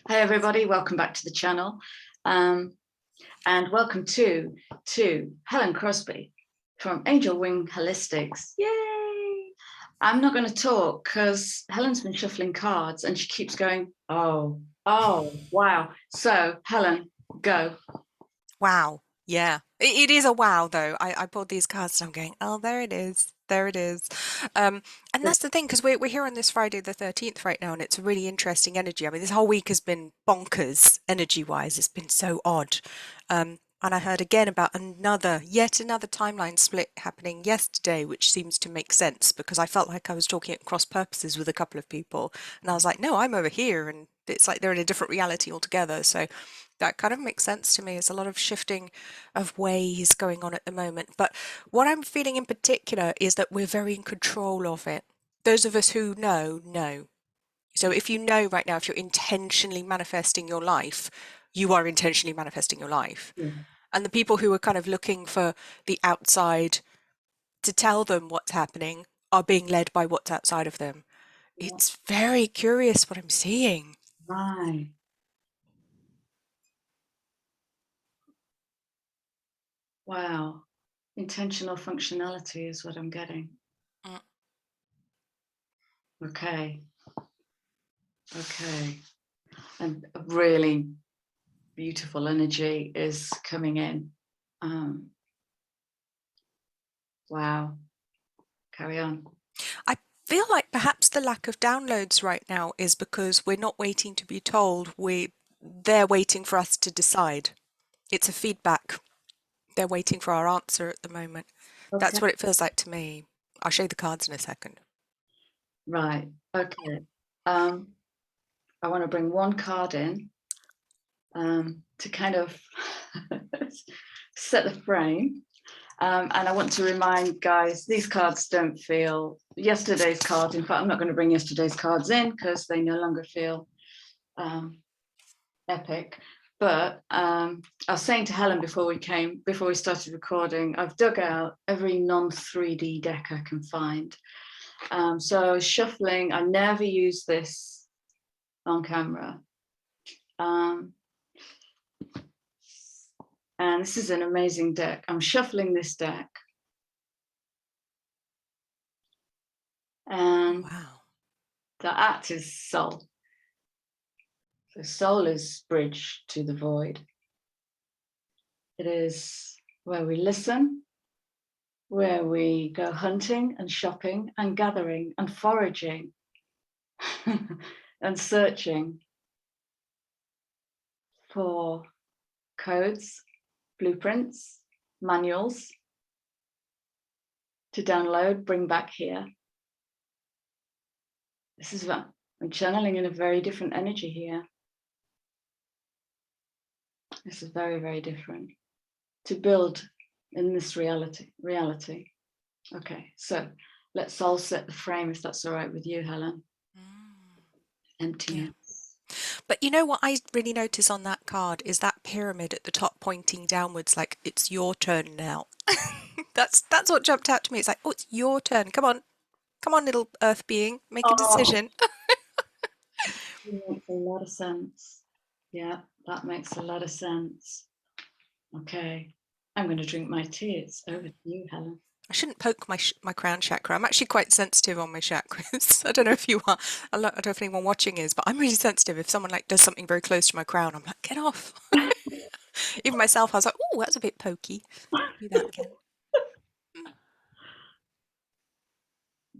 Hey everybody, welcome back to the channel, and welcome to Helen Crosby from Angel Wing Holistics. Yay! I'm not going to talk because Helen's been shuffling cards and she keeps going, oh, wow. So Helen, go. Wow. Yeah. It is a wow, though. I pulled these cards and I'm going, oh, there it is. There it is. And that's the thing, because we're here on this Friday the 13th right now, and it's a really interesting energy. I mean, this whole week has been bonkers energy-wise. It's been so odd. And I heard again about yet another timeline split happening yesterday, which seems to make sense because I felt like I was talking at cross purposes with a couple of people. And I was like, no, I'm over here. And it's like they're in a different reality altogether. So that kind of makes sense to me. There's a lot of shifting of ways going on at the moment. But what I'm feeling in particular is that we're very in control of it. Those of us who know. So if you know right now, if you're intentionally manifesting your life, you are intentionally manifesting your life. Yeah. And the people who are kind of looking for the outside to tell them what's happening are being led by what's outside of them. It's very curious what I'm seeing. Right. Wow. Intentional functionality is what I'm getting. Mm. Okay. And a really beautiful energy is coming in. Wow. Carry on. I feel like perhaps the lack of downloads right now is because we're not waiting to be told. They're waiting for us to decide. It's a feedback. They're waiting for our answer at the moment. Okay. That's what it feels like to me. I'll show you the cards in a second. Right. Okay. I want to bring one card in to kind of set the frame. And I want to remind guys, these cards don't feel yesterday's cards. In fact, I'm not going to bring yesterday's cards in because they no longer feel epic. But I was saying to Helen before we started recording, I've dug out every non-3D deck I can find. So shuffling, I never use this on camera. And this is an amazing deck. I'm shuffling this deck. And Wow. the act is soul. So soul is bridge to the void. It is where we listen, where we go hunting and shopping and gathering and foraging and searching for codes, blueprints, manuals to download, bring back here. This is what I'm channeling in a very different energy here. This is very, very different to build in this reality. Okay, so let's all set the frame if that's all right with you, Helen. Emptiness. Yeah. But you know what I really notice on that card is that pyramid at the top pointing downwards, like it's your turn now. That's what jumped out to me. It's like, oh, it's your turn. Come on, little earth being, make a decision. It makes a lot of sense. Yeah, that makes a lot of sense. Okay, I'm going to drink my tea. It's over to you, Helen. I shouldn't poke my crown chakra. I'm actually quite sensitive on my chakras. I don't know if you are. I don't know if anyone watching is, but I'm really sensitive. If someone like does something very close to my crown, I'm like, get off. Even myself, I was like, oh, that's a bit pokey. Do that again.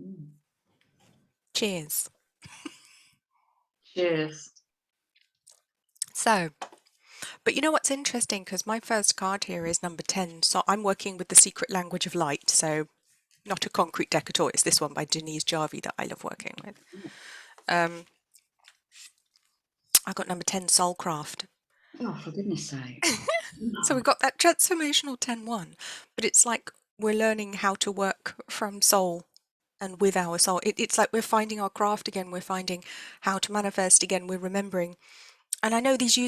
Mm. Cheers. Cheers. So, but you know what's interesting? Because my first card here is number 10. So I'm working with the secret language of light. So not a concrete deck at all. It's this one by Denise Jarvie that I love working with. I got number 10, Soulcraft. Oh, for goodness sake. So we've got that transformational 10-1, but it's like we're learning how to work from soul and with our soul. It's like we're finding our craft again. We're finding how to manifest again. We're remembering. And I know these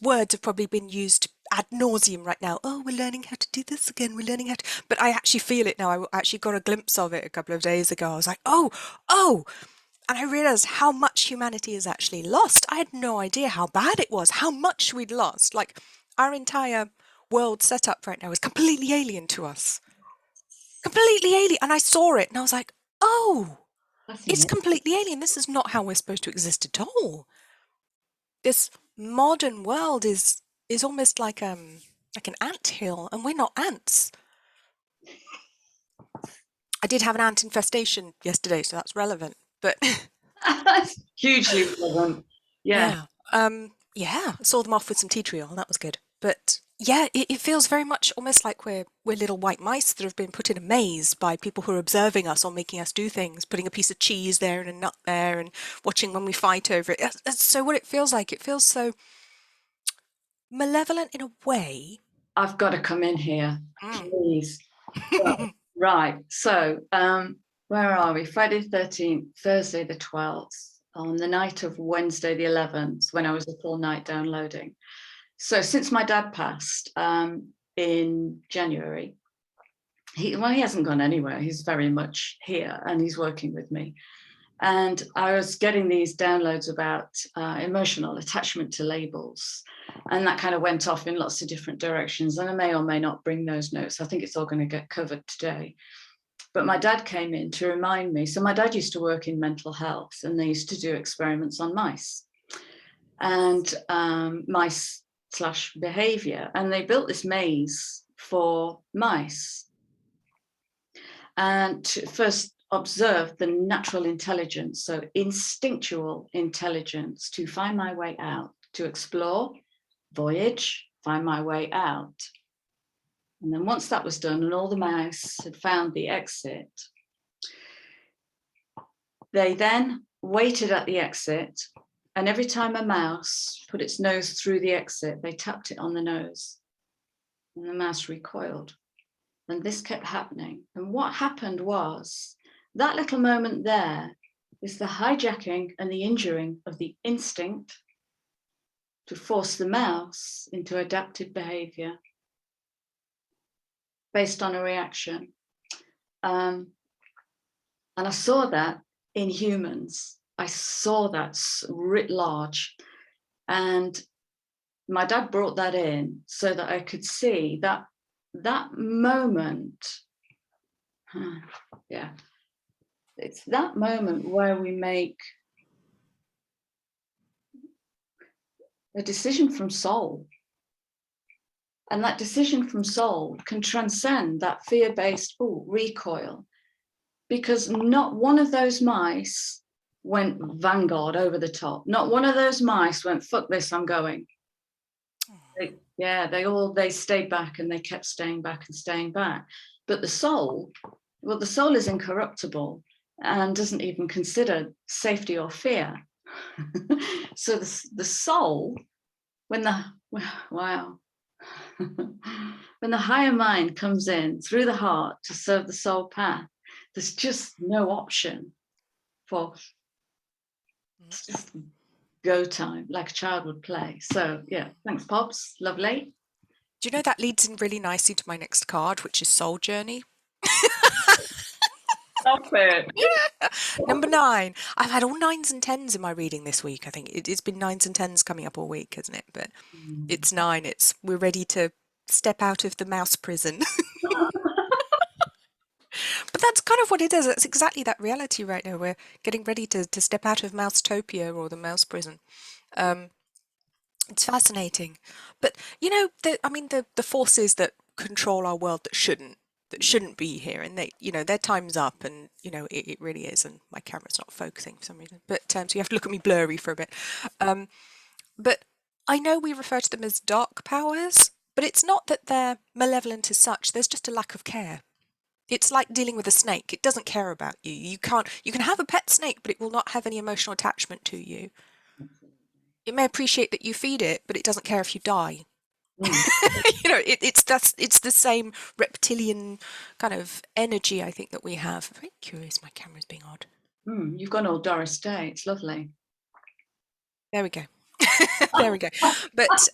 words have probably been used ad nauseum right now. Oh, we're learning how to do this again. We're learning how to, but I actually feel it now. I actually got a glimpse of it a couple of days ago. I was like, oh, And I realized how much humanity has actually lost. I had no idea how bad it was, how much we'd lost. Like, our entire world setup right now is completely alien to us. Completely alien. And I saw it and I was like, oh, it's Fascinating. completely alien. This is not how we're supposed to exist at all. This modern world is almost like an anthill, and we're not ants. I did have an ant infestation yesterday, so that's relevant. But That's hugely relevant. Yeah. yeah, yeah, I saw them off with some tea tree oil. That was good. But yeah, it feels very much almost like we're little white mice that have been put in a maze by people who are observing us or making us do things, putting a piece of cheese there and a nut there, and watching when we fight over it. That's so what it feels like. It feels so malevolent in a way. I've got to come in here, Mm. please. Right. So, where are we? Friday the 13th, Thursday the 12th, on the night of Wednesday the 11th, when I was a full night downloading. So, since my dad passed in January, he hasn't gone anywhere. He's very much here and he's working with me. And I was getting these downloads about emotional attachment to labels. And that kind of went off in lots of different directions. And I may or may not bring those notes. I think it's all going to get covered today. But my dad came in to remind me. So my dad used to work in mental health and they used to do experiments on mice and mice slash behavior. And they built this maze for mice. And to first observe the natural intelligence, so instinctual intelligence to find my way out, to explore, voyage, find my way out. And then once that was done and all the mice had found the exit, they then waited at the exit. And every time a mouse put its nose through the exit, they tapped it on the nose and the mouse recoiled. And this kept happening. And what happened was that little moment there is the hijacking and the injuring of the instinct to force the mouse into adaptive behavior based on a reaction. And I saw that in humans. I saw that writ large. And my dad brought that in so that I could see that moment, yeah, it's that moment where we make a decision from soul. And that decision from soul can transcend that fear-based recoil, because not one of those mice went vanguard over the top. Not one of those mice went, fuck this, I'm going. They stayed back and they kept staying back and staying back. But the soul is incorruptible and doesn't even consider safety or fear. So the soul, when the when the higher mind comes in through the heart to serve the soul path, there's just no option for just go time, like a child would play. So yeah, thanks, Pops. Lovely. Do you know that leads in really nicely to my next card, which is Soul Journey? Stop it. Number 9. I've had all 9s and 10s in my reading this week. I think it's been 9s and 10s coming up all week, hasn't it? But it's 9. We're ready to step out of the mouse prison. But that's kind of what it is. That's exactly that reality right now. We're getting ready to step out of Mousetopia or the mouse prison. It's fascinating. But you know, the forces that control our world that shouldn't be here, and their time's up, and it really is, and my camera's not focusing for some reason, but so you have to look at me blurry for a bit. But I know we refer to them as dark powers, but it's not that they're malevolent as such. There's just a lack of care. It's like dealing with a snake. It doesn't care about you. You can have a pet snake, but it will not have any emotional attachment to you. It may appreciate that you feed it, but it doesn't care if you die. It's the same reptilian kind of energy, I think, that we have. I'm very curious. My camera's being odd. You've gone all Doris Day. It's lovely. There we go. There we go. But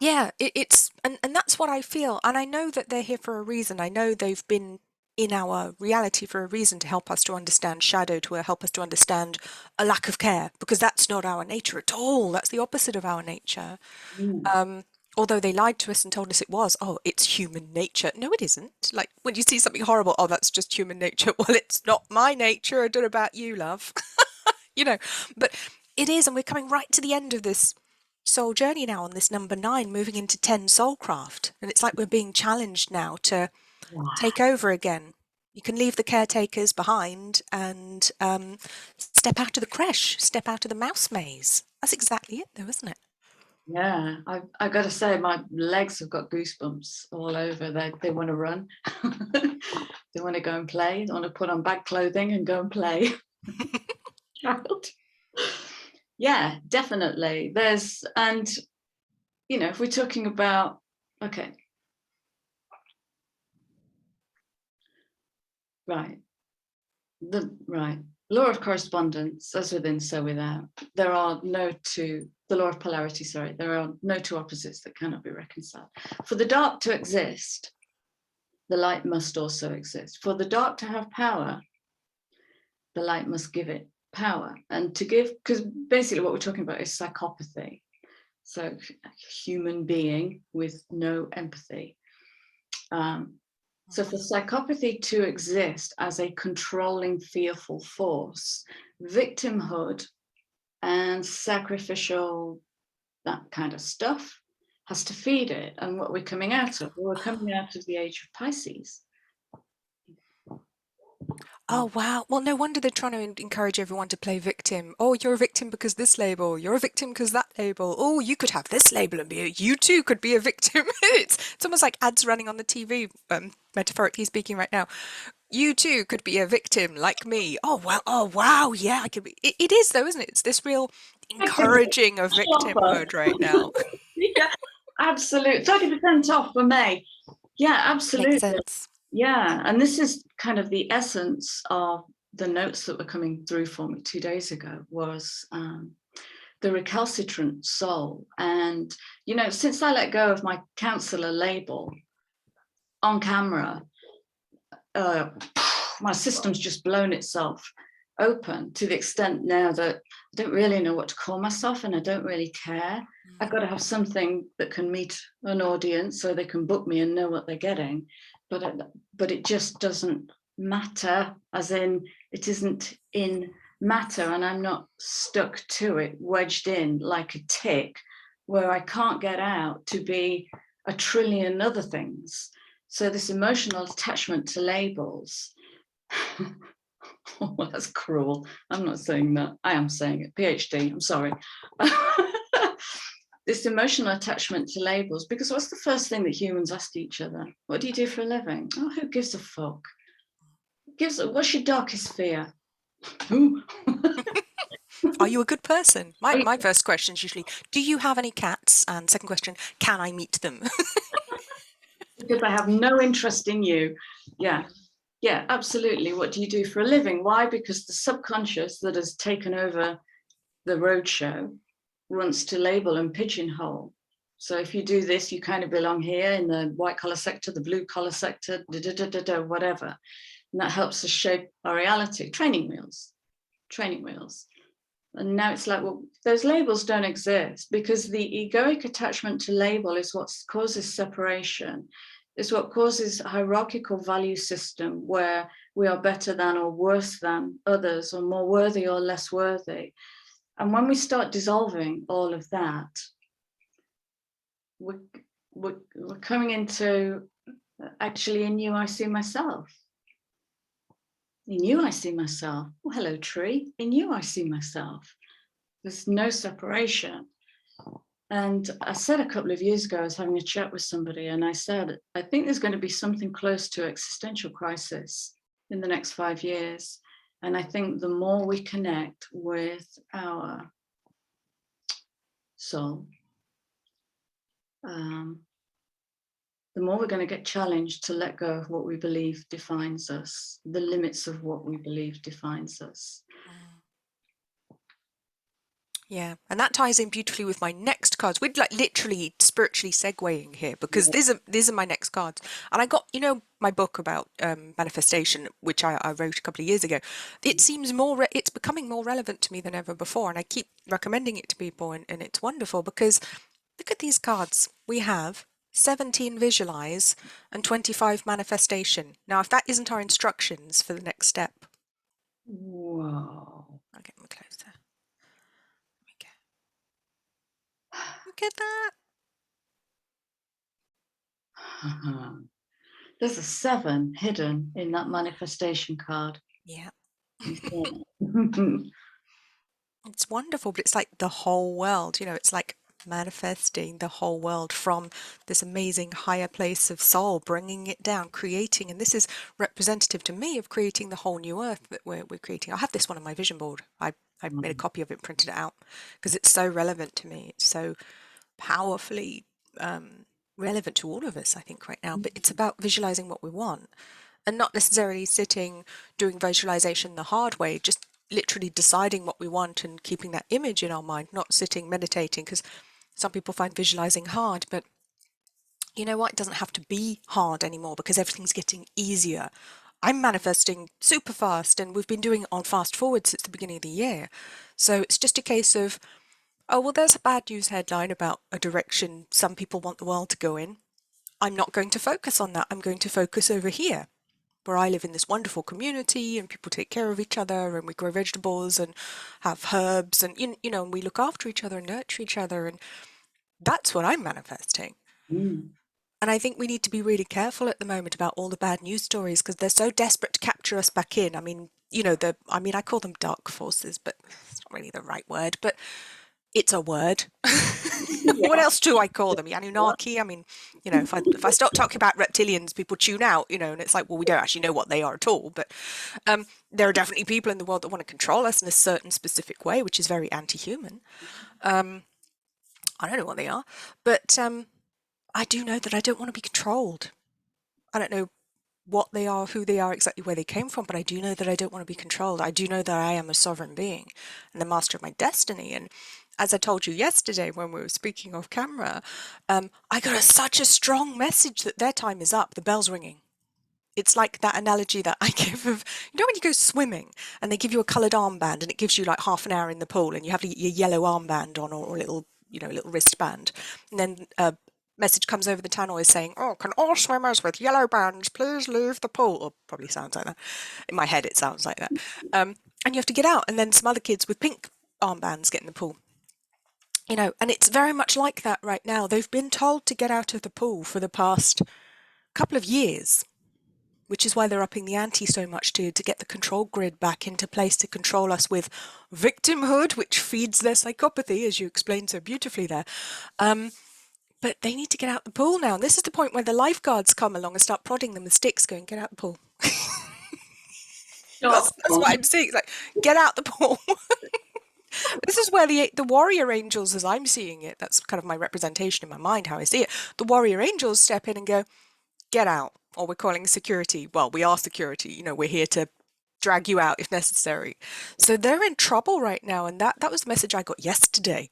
yeah, it's and that's what I feel. And I know that they're here for a reason. I know they've been in our reality for a reason, to help us to understand shadow, to help us to understand a lack of care, because that's not our nature at all. That's the opposite of our nature. Mm. Although they lied to us and told us it was, oh, it's human nature. No, it isn't. Like when you see something horrible, oh, that's just human nature. Well, it's not my nature. I don't know about you, love. You know, but it is, and we're coming right to the end of this soul journey now on this number 9, moving into 10 soulcraft. And it's like we're being challenged now to Wow. take over again. You can leave the caretakers behind and step out of the creche, step out of the mouse maze. That's exactly it, though, isn't it? Yeah, I got to say, my legs have got goosebumps all over. They want to run. They want to go and play. They want to put on bag clothing and go and play. Child. Yeah, definitely. And if we're talking about, okay, right, right, law of correspondence, as within, so without. There are no two. The law of polarity. Sorry, there are no two opposites that cannot be reconciled. For the dark to exist, the light must also exist. For the dark to have power, the light must give it power. And to give, because basically what we're talking about is psychopathy. So a human being with no empathy. So for psychopathy to exist as a controlling, fearful force, victimhood and sacrificial, that kind of stuff, has to feed it. And what we're coming out of, we're coming out of the age of Pisces. Oh, wow. Well, no wonder they're trying to encourage everyone to play victim. Oh, you're a victim because this label. You're a victim because that label. Oh, you could have this label and you too could be a victim. It's almost like ads running on the TV, metaphorically speaking right now. You too could be a victim like me. Oh, well, oh, wow. Yeah, I could be. It is though, isn't it? It's this real encouraging of victimhood right now. Yeah, absolutely. 30% off for May. Yeah, Makes absolutely. sense. Yeah, and this is kind of the essence of the notes that were coming through for me 2 days ago, was the recalcitrant soul. And, since I let go of my counselor label on camera, uh, my system's just blown itself open to the extent now that I don't really know what to call myself, and I don't really care. I've got to have something that can meet an audience so they can book me and know what they're getting. But it just doesn't matter, as in it isn't in matter, and I'm not stuck to it, wedged in like a tick where I can't get out to be a trillion other things. So this emotional attachment to labels. Oh, that's cruel. I'm not saying that. I am saying it. PhD, I'm sorry. This emotional attachment to labels, because what's the first thing that humans ask each other? What do you do for a living? Oh, who gives a fuck? What's your darkest fear? Who? Are you a good person? My first question is usually, do you have any cats? And second question, can I meet them? Because I have no interest in you. Yeah. Yeah, absolutely. What do you do for a living? Why? Because the subconscious that has taken over the roadshow wants to label and pigeonhole. So if you do this, you kind of belong here in the white collar sector, the blue collar sector, whatever. And that helps us shape our reality. Training wheels. And now it's like, well, those labels don't exist, because the egoic attachment to label is what causes separation. It's what causes a hierarchical value system where we are better than or worse than others, or more worthy or less worthy. And when we start dissolving all of that, we're coming into, actually, in you I see myself. In you I see myself. Oh, hello, tree. In you I see myself. There's no separation. And I said a couple of years ago, I was having a chat with somebody, and I said, I think there's going to be something close to existential crisis in the next 5 years. And I think the more we connect with our soul, the more we're going to get challenged to let go of what we believe defines us, the limits of what we believe defines us. Yeah, and that ties in beautifully with my next cards. We'd like literally spiritually segueing here because these are my next cards. And I got, my book about manifestation, which I wrote a couple of years ago. It seems it's becoming more relevant to me than ever before. And I keep recommending it to people, and it's wonderful because look at these cards. We have 17 visualize and 25 manifestation. Now, if that isn't our instructions for the next step. Whoa. I'll get them closer. There we go. Look at that. There's a 7 hidden in that manifestation card. Yeah. You It's wonderful, but it's like the whole world, it's like manifesting the whole world from this amazing higher place of soul, bringing it down, creating. And this is representative to me of creating the whole new earth that we're creating. I have this one on my vision board. I made a copy of it, printed it out because it's so relevant to me. It's so powerfully relevant to all of us, I think, right now. But it's about visualizing what we want and not necessarily sitting doing visualization the hard way, just literally deciding what we want and keeping that image in our mind, not sitting meditating, because some people find visualizing hard, but you know what? It doesn't have to be hard anymore because everything's getting easier. I'm manifesting super fast, and we've been doing it on fast forward since the beginning of the year. So it's just a case of, oh, well, there's a bad news headline about a direction some people want the world to go in. I'm not going to focus on that. I'm going to focus over here, where I live in this wonderful community and people take care of each other and we grow vegetables and have herbs and, and we look after each other and nurture each other. And that's what I'm manifesting. And I think we need to be really careful at the moment about all the bad news stories because they're so desperate to capture us back in. I mean, I call them dark forces, but it's not really the right word, but it's a word. What else do I call them? Anunnaki. I mean, if I start talking about reptilians, people tune out, and it's like, well, we don't actually know what they are at all. But there are definitely people in the world that want to control us in a certain specific way, which is very anti-human. I don't know what they are, but I do know that I don't want to be controlled. I don't know what they are, who they are, exactly where they came from, but I do know that I don't want to be controlled. I do know that I am a sovereign being and the master of my destiny. And as I told you yesterday when we were speaking off camera, I got such a strong message that their time is up. The bell's ringing. It's like that analogy that I give of, when you go swimming and they give you a coloured armband and it gives you like half an hour in the pool and you have your yellow armband on or a little, a little wristband. And then a message comes over the tannoy saying, oh, can all swimmers with yellow bands please leave the pool? Or probably sounds like that. In my head, it sounds like that. And you have to get out. And then some other kids with pink armbands get in the pool. And it's very much like that right now. They've been told to get out of the pool for the past couple of years, which is why they're upping the ante so much to get the control grid back into place to control us with victimhood, which feeds their psychopathy, as you explained so beautifully there. But they need to get out the pool now. And this is the point where the lifeguards come along and start prodding them with sticks, going, get out the pool. That's what I'm seeing. It's like, get out the pool. This is where the warrior angels, as I'm seeing it, that's kind of my representation in my mind, how I see it. The warrior angels step in and go, get out. Or we're calling security. Well, we are security. We're here to drag you out if necessary. So they're in trouble right now. And that was the message I got yesterday.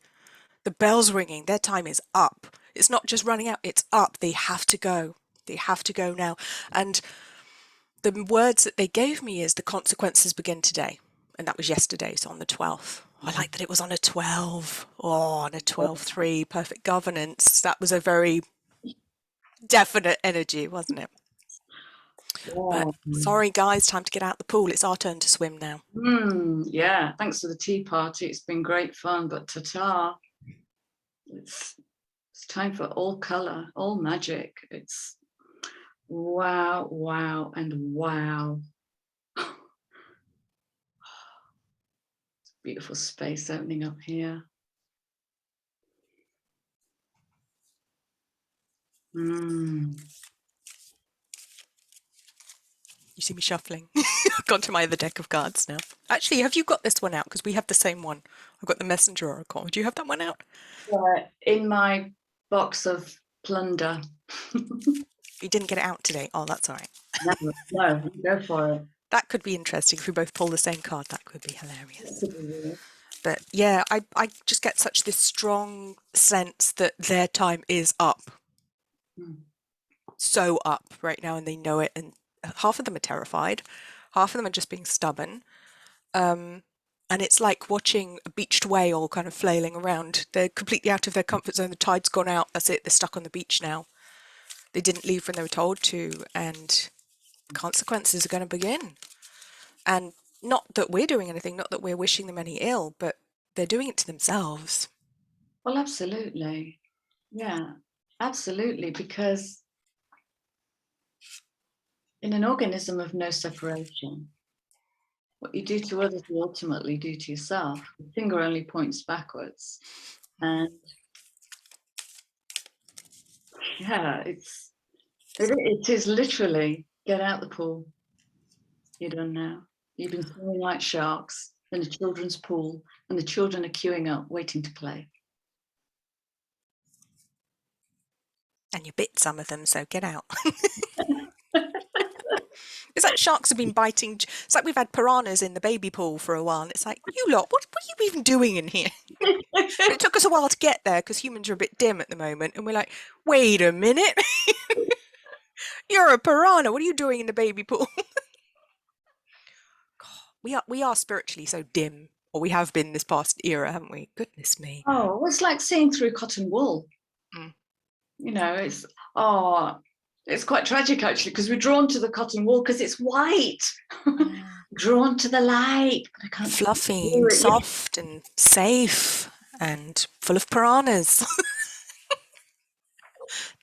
The bell's ringing. Their time is up. It's not just running out. It's up. They have to go. They have to go now. And the words that they gave me is the consequences begin today. And that was yesterday, so on the 12th. I like that it was on a 12. Oh, on a 12-3, perfect governance. That was a very definite energy, wasn't it? But sorry, guys, time to get out the pool. It's our turn to swim now. Yeah, thanks for the tea party. It's been great fun, but ta-ta. It's time for all color, all magic. It's wow, wow, and wow. Beautiful space opening up here. You see me shuffling. I've gone to my other deck of cards now. Actually, have you got this one out? Because we have the same one. I've got the Messenger Oracle. Do you have that one out? In my box of plunder. You didn't get it out today. Oh, that's all right. No, go for it. That could be interesting if we both pull the same card. That could be hilarious. But yeah, I just get such this strong sense that their time is up. Mm. So up right now, and they know it, and half of them are terrified, half of them are just being stubborn. And it's like watching a beached whale kind of flailing around. They're completely out of their comfort zone. The tide's gone out. That's it. They're stuck on the beach now. They didn't leave when they were told to, and consequences are going to begin. And not that we're doing anything, not that we're wishing them any ill, but they're doing it to themselves. Well, absolutely. Yeah, absolutely. Because in an organism of no separation, what you do to others, you ultimately do to yourself. The finger only points backwards. And yeah, it is literally get out the pool. You're done now. You've been swimming like sharks in a children's pool, and the children are queuing up, waiting to play. And you bit some of them, so get out. It's like sharks have been biting. It's like we've had piranhas in the baby pool for a while. And it's like, you lot, what are you even doing in here? But it took us a while to get there because humans are a bit dim at the moment. And we're like, wait a minute. You're a piranha. What are you doing in the baby pool? God, we are spiritually so dim, or we have been this past era, haven't we? Goodness me. Oh, it's like seeing through cotton wool. Mm. You know, it's quite tragic actually, because we're drawn to the cotton wool because it's white. Drawn to the light, but I can't Fluffy do and it. soft and safe and full of piranhas.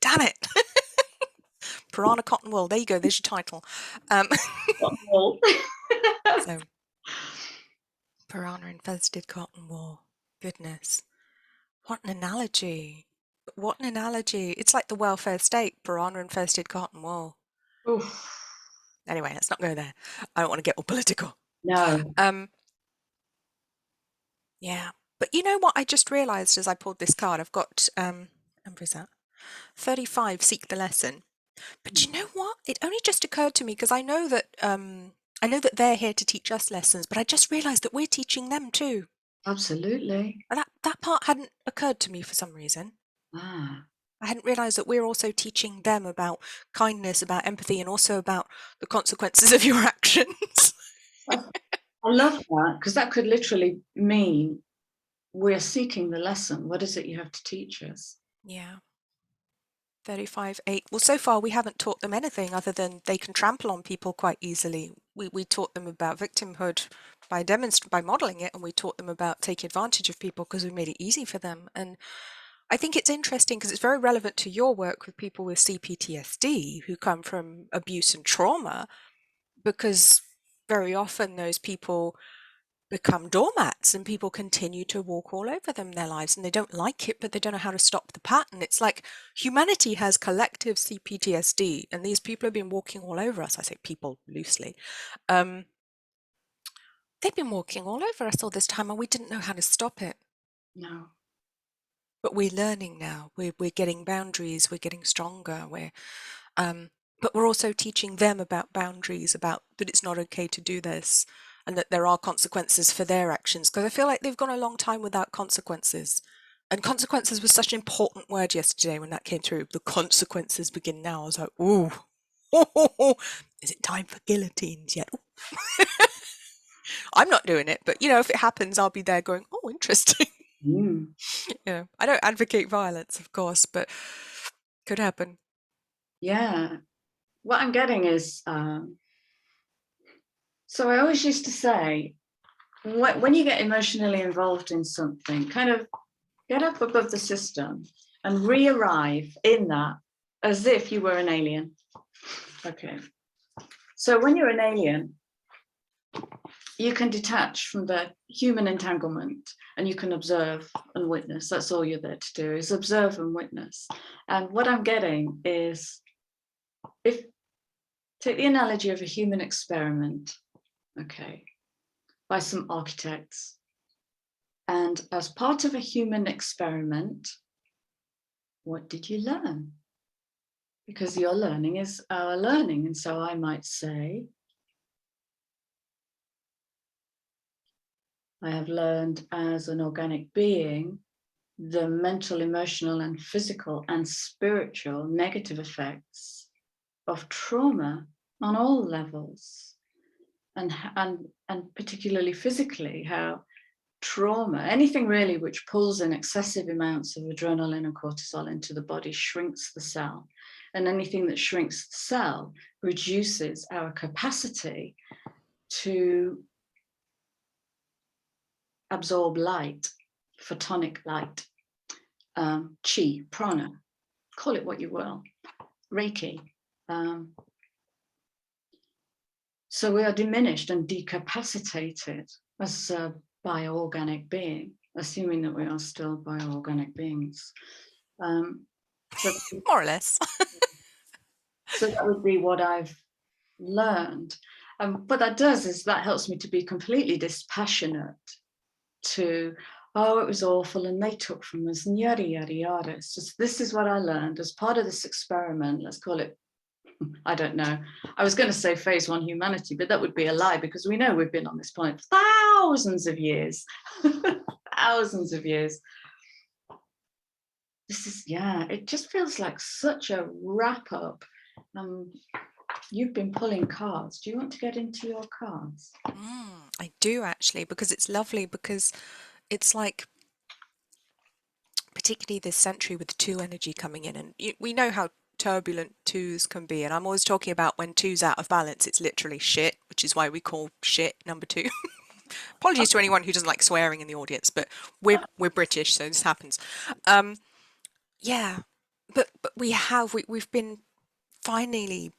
Damn it. Piranha cotton wool. There you go. There's your title. Cotton wool. So, piranha infested cotton wool. Goodness. What an analogy. What an analogy. It's like the welfare state, piranha infested cotton wool. Oof. Anyway, let's not go there. I don't want to get all political. No. Yeah. But you know what I just realised as I pulled this card? I've got number is that? 35, seek the lesson. But you know what? It only just occurred to me because I know that they're here to teach us lessons, but I just realised that we're teaching them too. Absolutely. And that part hadn't occurred to me for some reason. Ah. I hadn't realised that we're also teaching them about kindness, about empathy, and also about the consequences of your actions. I love that, because that could literally mean we're seeking the lesson. What is it you have to teach us? Yeah. 35, 8. Well, so far we haven't taught them anything other than they can trample on people quite easily. We taught them about victimhood by modeling it, and we taught them about taking advantage of people because we made it easy for them. And I think it's interesting because it's very relevant to your work with people with CPTSD who come from abuse and trauma, because very often those people become doormats and people continue to walk all over them in their lives, and they don't like it, but they don't know how to stop the pattern. It's like humanity has collective CPTSD, and these people have been walking all over us. I say people loosely. They've been walking all over us all this time, and we didn't know how to stop it. No. But we're learning now. We're getting boundaries. We're getting stronger. But we're also teaching them about boundaries, about that it's not okay to do this, and that there are consequences for their actions. Because I feel like they've gone a long time without consequences. And consequences was such an important word yesterday when that came through. The consequences begin now. I was like, ooh, is it time for guillotines yet? I'm not doing it, but if it happens, I'll be there going, oh, interesting. Mm. I don't advocate violence, of course, but could happen. Yeah. What I'm getting is, so I always used to say, when you get emotionally involved in something, kind of get up above the system and re-arrive in that as if you were an alien. Okay. So when you're an alien, you can detach from the human entanglement and you can observe and witness. That's all you're there to do, is observe and witness. And what I'm getting is, take the analogy of a human experiment, okay, by some architects. And as part of a human experiment, what did you learn? Because your learning is our learning. And so I might say, I have learned as an organic being the mental, emotional, and physical and spiritual negative effects of trauma on all levels, and particularly physically, how trauma, anything really which pulls in excessive amounts of adrenaline and cortisol into the body, shrinks the cell. And anything that shrinks the cell reduces our capacity to absorb light, photonic light, chi, prana, call it what you will, Reiki. So we are diminished and decapacitated as a bioorganic being, assuming that we are still bioorganic beings. So, More or less. so that would be what I've learned. What that does is that helps me to be completely dispassionate to, oh, it was awful and they took from us and yada, yada, yada. It's just, this is what I learned as part of this experiment. Let's call it, I don't know. I was going to say phase 1 humanity, but that would be a lie because we know we've been on this planet for thousands of years, thousands of years. This is, yeah, it just feels like such a wrap up. You've been pulling cards. Do you want to get into your cards? I do actually, because it's lovely, because it's like, particularly this century with the 2 energy coming in, and we know how turbulent 2s can be, and I'm always talking about when 2's out of balance, it's literally shit, which is why we call shit number 2. Apologies to anyone who doesn't like swearing in the audience, but we're British, so this happens. Yeah, but we've been finally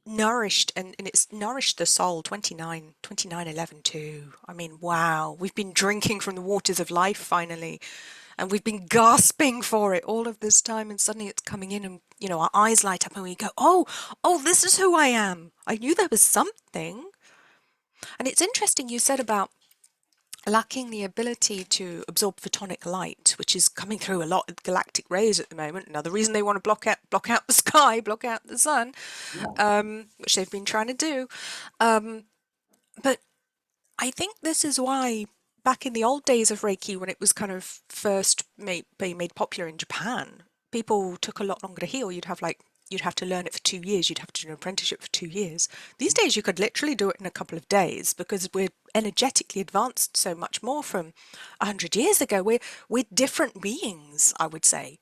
nourished, and it's nourished the soul. 2911 too. I mean, wow, we've been drinking from the waters of life finally, and we've been gasping for it all of this time, and suddenly it's coming in, and our eyes light up and we go, oh, this is who I am. I knew there was something. And it's interesting you said about lacking the ability to absorb photonic light, which is coming through a lot of galactic rays at the moment. Another reason they want to block out the sky, block out the sun, which they've been trying to do. But I think this is why back in the old days of Reiki, when it was kind of first being made popular in Japan, people took a lot longer to heal. You'd have to learn it for 2 years. You'd have to do an apprenticeship for 2 years. These days, you could literally do it in a couple of days because we're energetically advanced so much more from 100 years ago. We're different beings, I would say.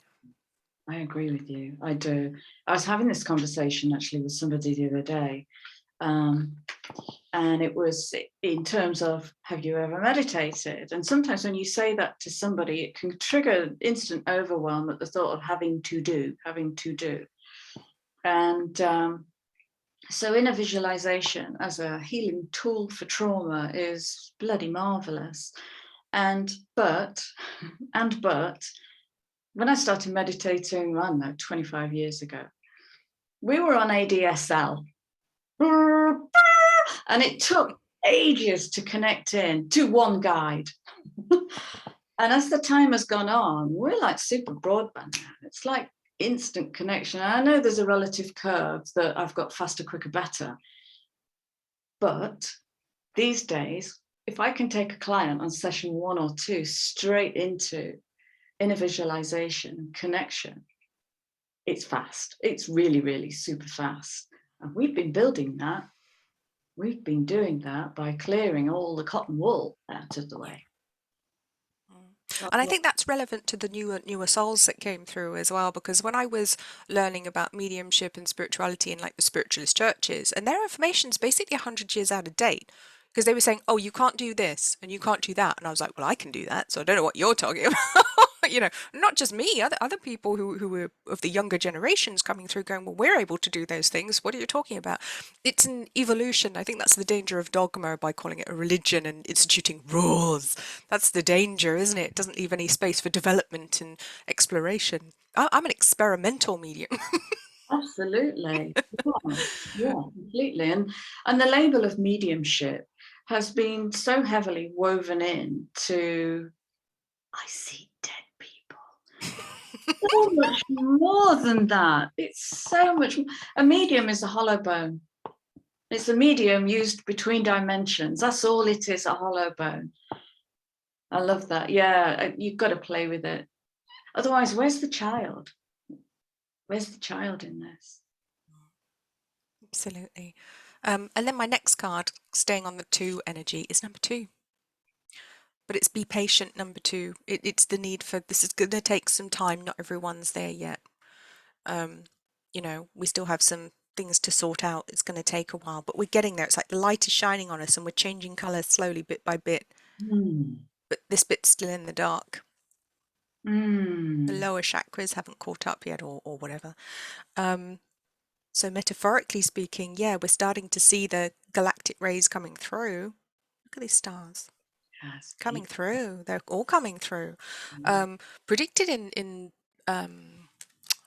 I agree with you. I do. I was having this conversation actually with somebody the other day. And it was in terms of, have you ever meditated? And sometimes when you say that to somebody, it can trigger instant overwhelm at the thought of having to do. And so inner visualization as a healing tool for trauma is bloody marvelous. But when I started meditating, I don't know, 25 years ago, we were on ADSL. And it took ages to connect in to one guide. And as the time has gone on, we're like super broadband now. It's like instant connection. I know there's a relative curve that I've got faster, quicker, better. But these days, if I can take a client on session 1 or 2 straight into inner visualization connection, it's fast. It's really, really super fast. And we've been building that. We've been doing that by clearing all the cotton wool out of the way. And I think that's relevant to the newer souls that came through as well, because when I was learning about mediumship and spirituality in like the spiritualist churches, and their information's basically 100 years out of date, because they were saying, oh, you can't do this and you can't do that. And I was like, well, I can do that. So I don't know what you're talking about. Not just me, other people who were of the younger generations coming through going, well, we're able to do those things. What are you talking about? It's an evolution. I think that's the danger of dogma by calling it a religion and instituting rules. That's the danger, isn't it? It doesn't leave any space for development and exploration. I'm an experimental medium. Absolutely. Yeah, completely. And the label of mediumship has been so heavily woven in to, I see dead people. So much more than that. It's so much. A medium is a hollow bone. It's a medium used between dimensions. That's all it is, a hollow bone. I love that. Yeah, you've got to play with it. Otherwise, where's the child? Where's the child in this? Absolutely. And then my next card, staying on the 2 energy, is number 2. But it's be patient, number 2. It's the need for this is going to take some time. Not everyone's there yet. You know, we still have some things to sort out. It's going to take a while, but we're getting there. It's like the light is shining on us and we're changing colour slowly, bit by bit. Mm. But this bit's still in the dark. The Mm. lower chakras haven't caught up yet, or whatever. So metaphorically speaking, yeah, we're starting to see the galactic rays coming through. Look at these stars Yes, coming through. They're all coming through. Predicted in oh,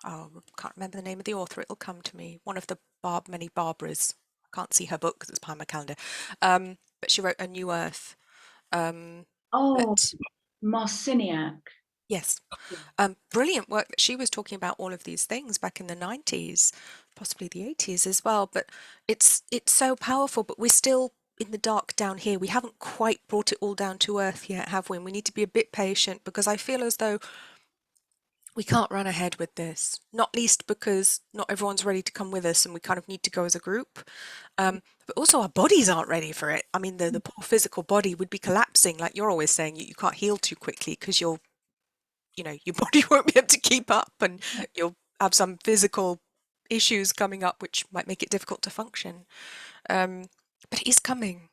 I can't remember the name of the author. It'll come to me. One of the many Barbaras. I can't see her book because it's behind my calendar. But she wrote A New Earth. Oh, But Marciniak. yes, brilliant work that she was talking about all of these things back in the 90s, possibly the 80s as well. But it's so powerful, but we're still in the dark down here. We haven't quite brought it all down to earth yet, have we? And we need to be a bit patient because I feel as though we can't run ahead with this, not least because not everyone's ready to come with us and we kind of need to go as a group. But also our bodies aren't ready for it. I mean, the poor physical body would be collapsing, like you're always saying, you can't heal too quickly because you know, your body won't be able to keep up and you'll have some physical issues coming up which might make it difficult to function. But it is coming.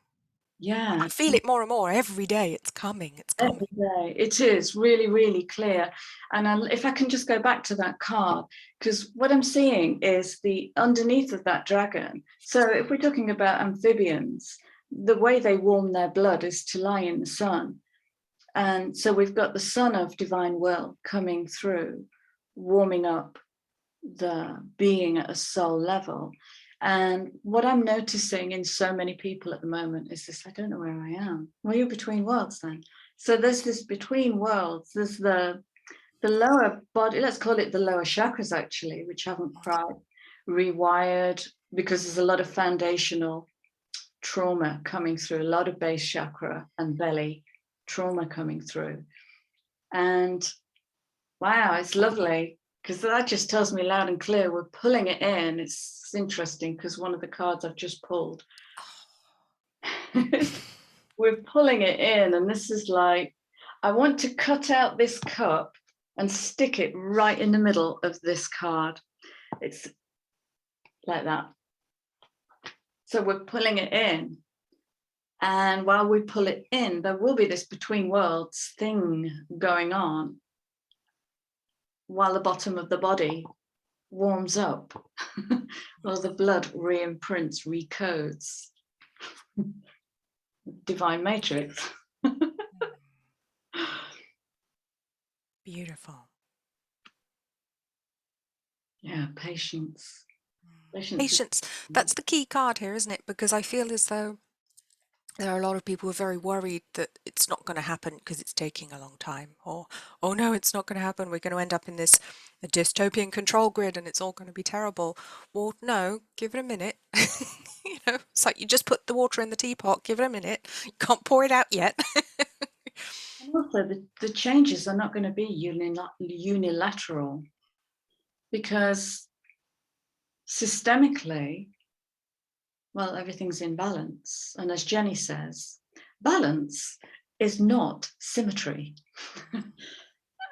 Yeah, I feel it more and more every day. It's coming. It's coming. every day. It is really, really clear. And if I can just go back to that card, because what I'm seeing is the underneath of that dragon. So if we're talking about amphibians, the way they warm their blood is to lie in the sun. And so we've got the sun of divine will coming through, warming up the being at a soul level. And what I'm noticing in so many people at the moment is this: I don't know where I am. Well, you're between worlds then. So there's this between worlds. There's the lower body, let's call it the lower chakras actually, which haven't quite rewired because there's a lot of foundational trauma coming through, a lot of base chakra and belly trauma coming through. And wow, it's lovely because that just tells me loud and clear we're pulling it in. It's interesting because one of the cards I've just pulled, we're pulling it in, and this is like, I want to cut out this cup and stick it right in the middle of this card. It's like that. So we're pulling it in. And while we pull it in, there will be this between worlds thing going on while the bottom of the body warms up, while the blood re-imprints, recodes. Divine matrix. Beautiful. Yeah, patience. Patience. Patience. That's the key card here, isn't it? Because I feel as though there are a lot of people who are very worried that it's not going to happen because it's taking a long time, or oh no, it's not going to happen, we're going to end up in this a dystopian control grid and it's all going to be terrible. Well, no, give it a minute. You know, it's like you just put the water in the teapot, give it a minute. You can't pour it out yet. And also, the changes are not going to be unilateral because systemically, well, everything's in balance. And as Jenny says, balance is not symmetry.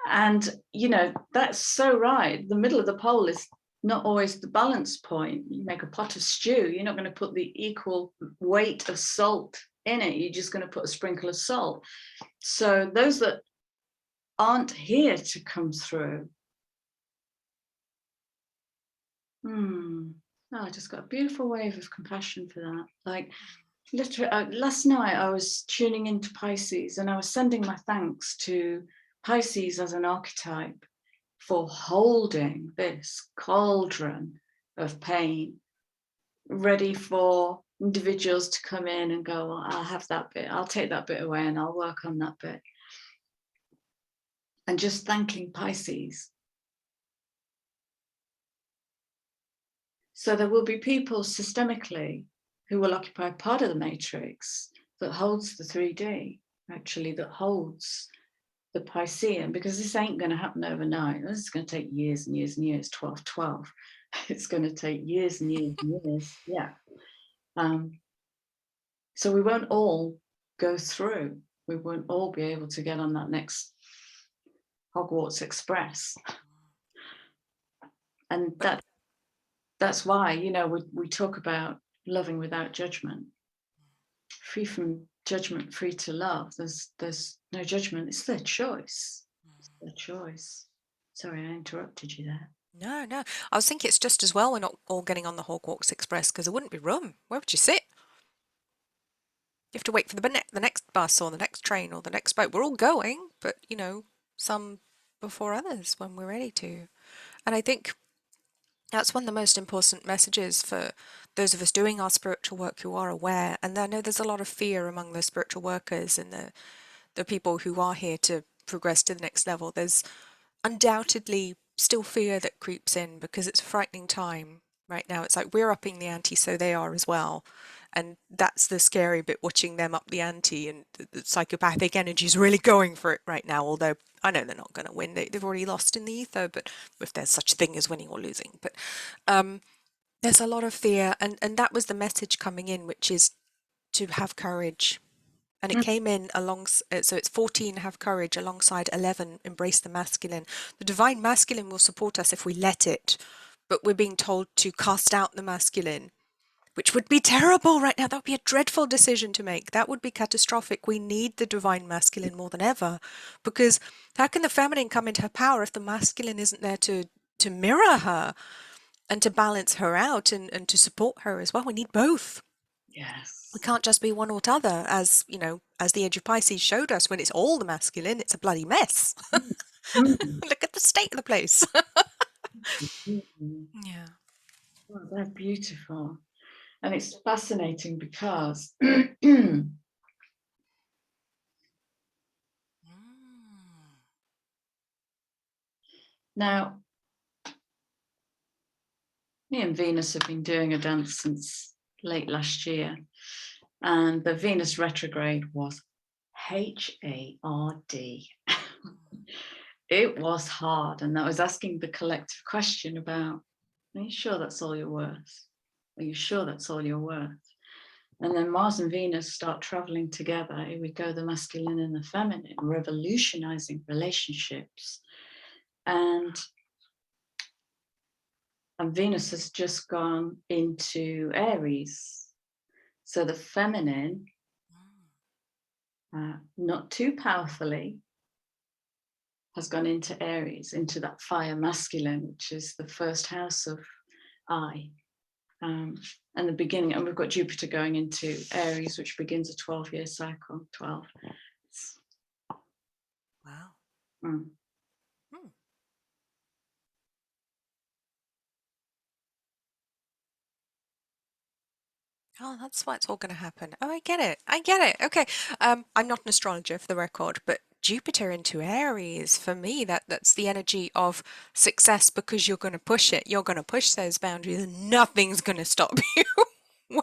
And, you know, that's so right. The middle of the pole is not always the balance point. You make a pot of stew, you're not going to put the equal weight of salt in it. You're just going to put a sprinkle of salt. So those that aren't here to come through, oh, I just got a beautiful wave of compassion for that. Like, literally, last night I was tuning into Pisces and I was sending my thanks to Pisces as an archetype for holding this cauldron of pain, ready for individuals to come in and go, well, I'll have that bit, I'll take that bit away and I'll work on that bit. And just thanking Pisces. So there will be people systemically who will occupy part of the matrix that holds the 3D. actually that holds the Piscean, because this ain't going to happen overnight. This is going to take years and years and years. 12, 12. It's going to take years and years and years. Yeah. So we won't all go through. We won't all be able to get on that next Hogwarts Express. And that's why, you know, we talk about loving without judgment. Free from judgment, free to love. There's no judgment. It's their choice. It's their choice. Sorry, I interrupted you there. No. I was thinking it's just as well we're not all getting on the Hogwarts Express, because there wouldn't be room. Where would you sit? You have to wait for the next bus or the next train or the next boat. We're all going, but, you know, some before others when we're ready to. And I think that's one of the most important messages for those of us doing our spiritual work who are aware. And I know there's a lot of fear among the spiritual workers and the people who are here to progress to the next level. There's undoubtedly still fear that creeps in because it's a frightening time right now. It's like we're upping the ante, so they are as well. And that's the scary bit, watching them up the ante, and the psychopathic energy is really going for it right now, although I know they're not going to win. They've already lost in the ether, but if there's such a thing as winning or losing. But there's a lot of fear, and that was the message coming in, which is to have courage. And it came in along, so it's 14, have courage, alongside 11, embrace the masculine. The divine masculine will support us if we let it, but we're being told to cast out the masculine, which would be terrible right now. That would be a dreadful decision to make. That would be catastrophic. We need the divine masculine more than ever, because how can the feminine come into her power if the masculine isn't there to mirror her and to balance her out and to support her as well? We need both. Yes. We can't just be one or t'other, as you know, as the age of Pisces showed us. When it's all the masculine, it's a bloody mess. Mm. Look at the state of the place. Mm. Yeah. Oh, they're beautiful. And it's fascinating because now me and Venus have been doing a dance since late last year, and the Venus retrograde was hard. It was hard, and I was asking the collective question about, are you sure that's all you're worth? Are you sure that's all you're worth? And then Mars and Venus start traveling together. Here we go, the masculine and the feminine, revolutionizing relationships. And Venus has just gone into Aries. So the feminine, not too powerfully, has gone into Aries, into that fire masculine, which is the first house of I. And the beginning, and we've got Jupiter going into Aries, which begins a 12-year cycle. 12. Wow. Mm. Oh, that's why it's all going to happen. Oh, I get it. I get it. Okay. I'm not an astrologer, for the record, but Jupiter into Aries, for me, that's the energy of success, because you're going to push it. You're going to push those boundaries and nothing's going to stop you.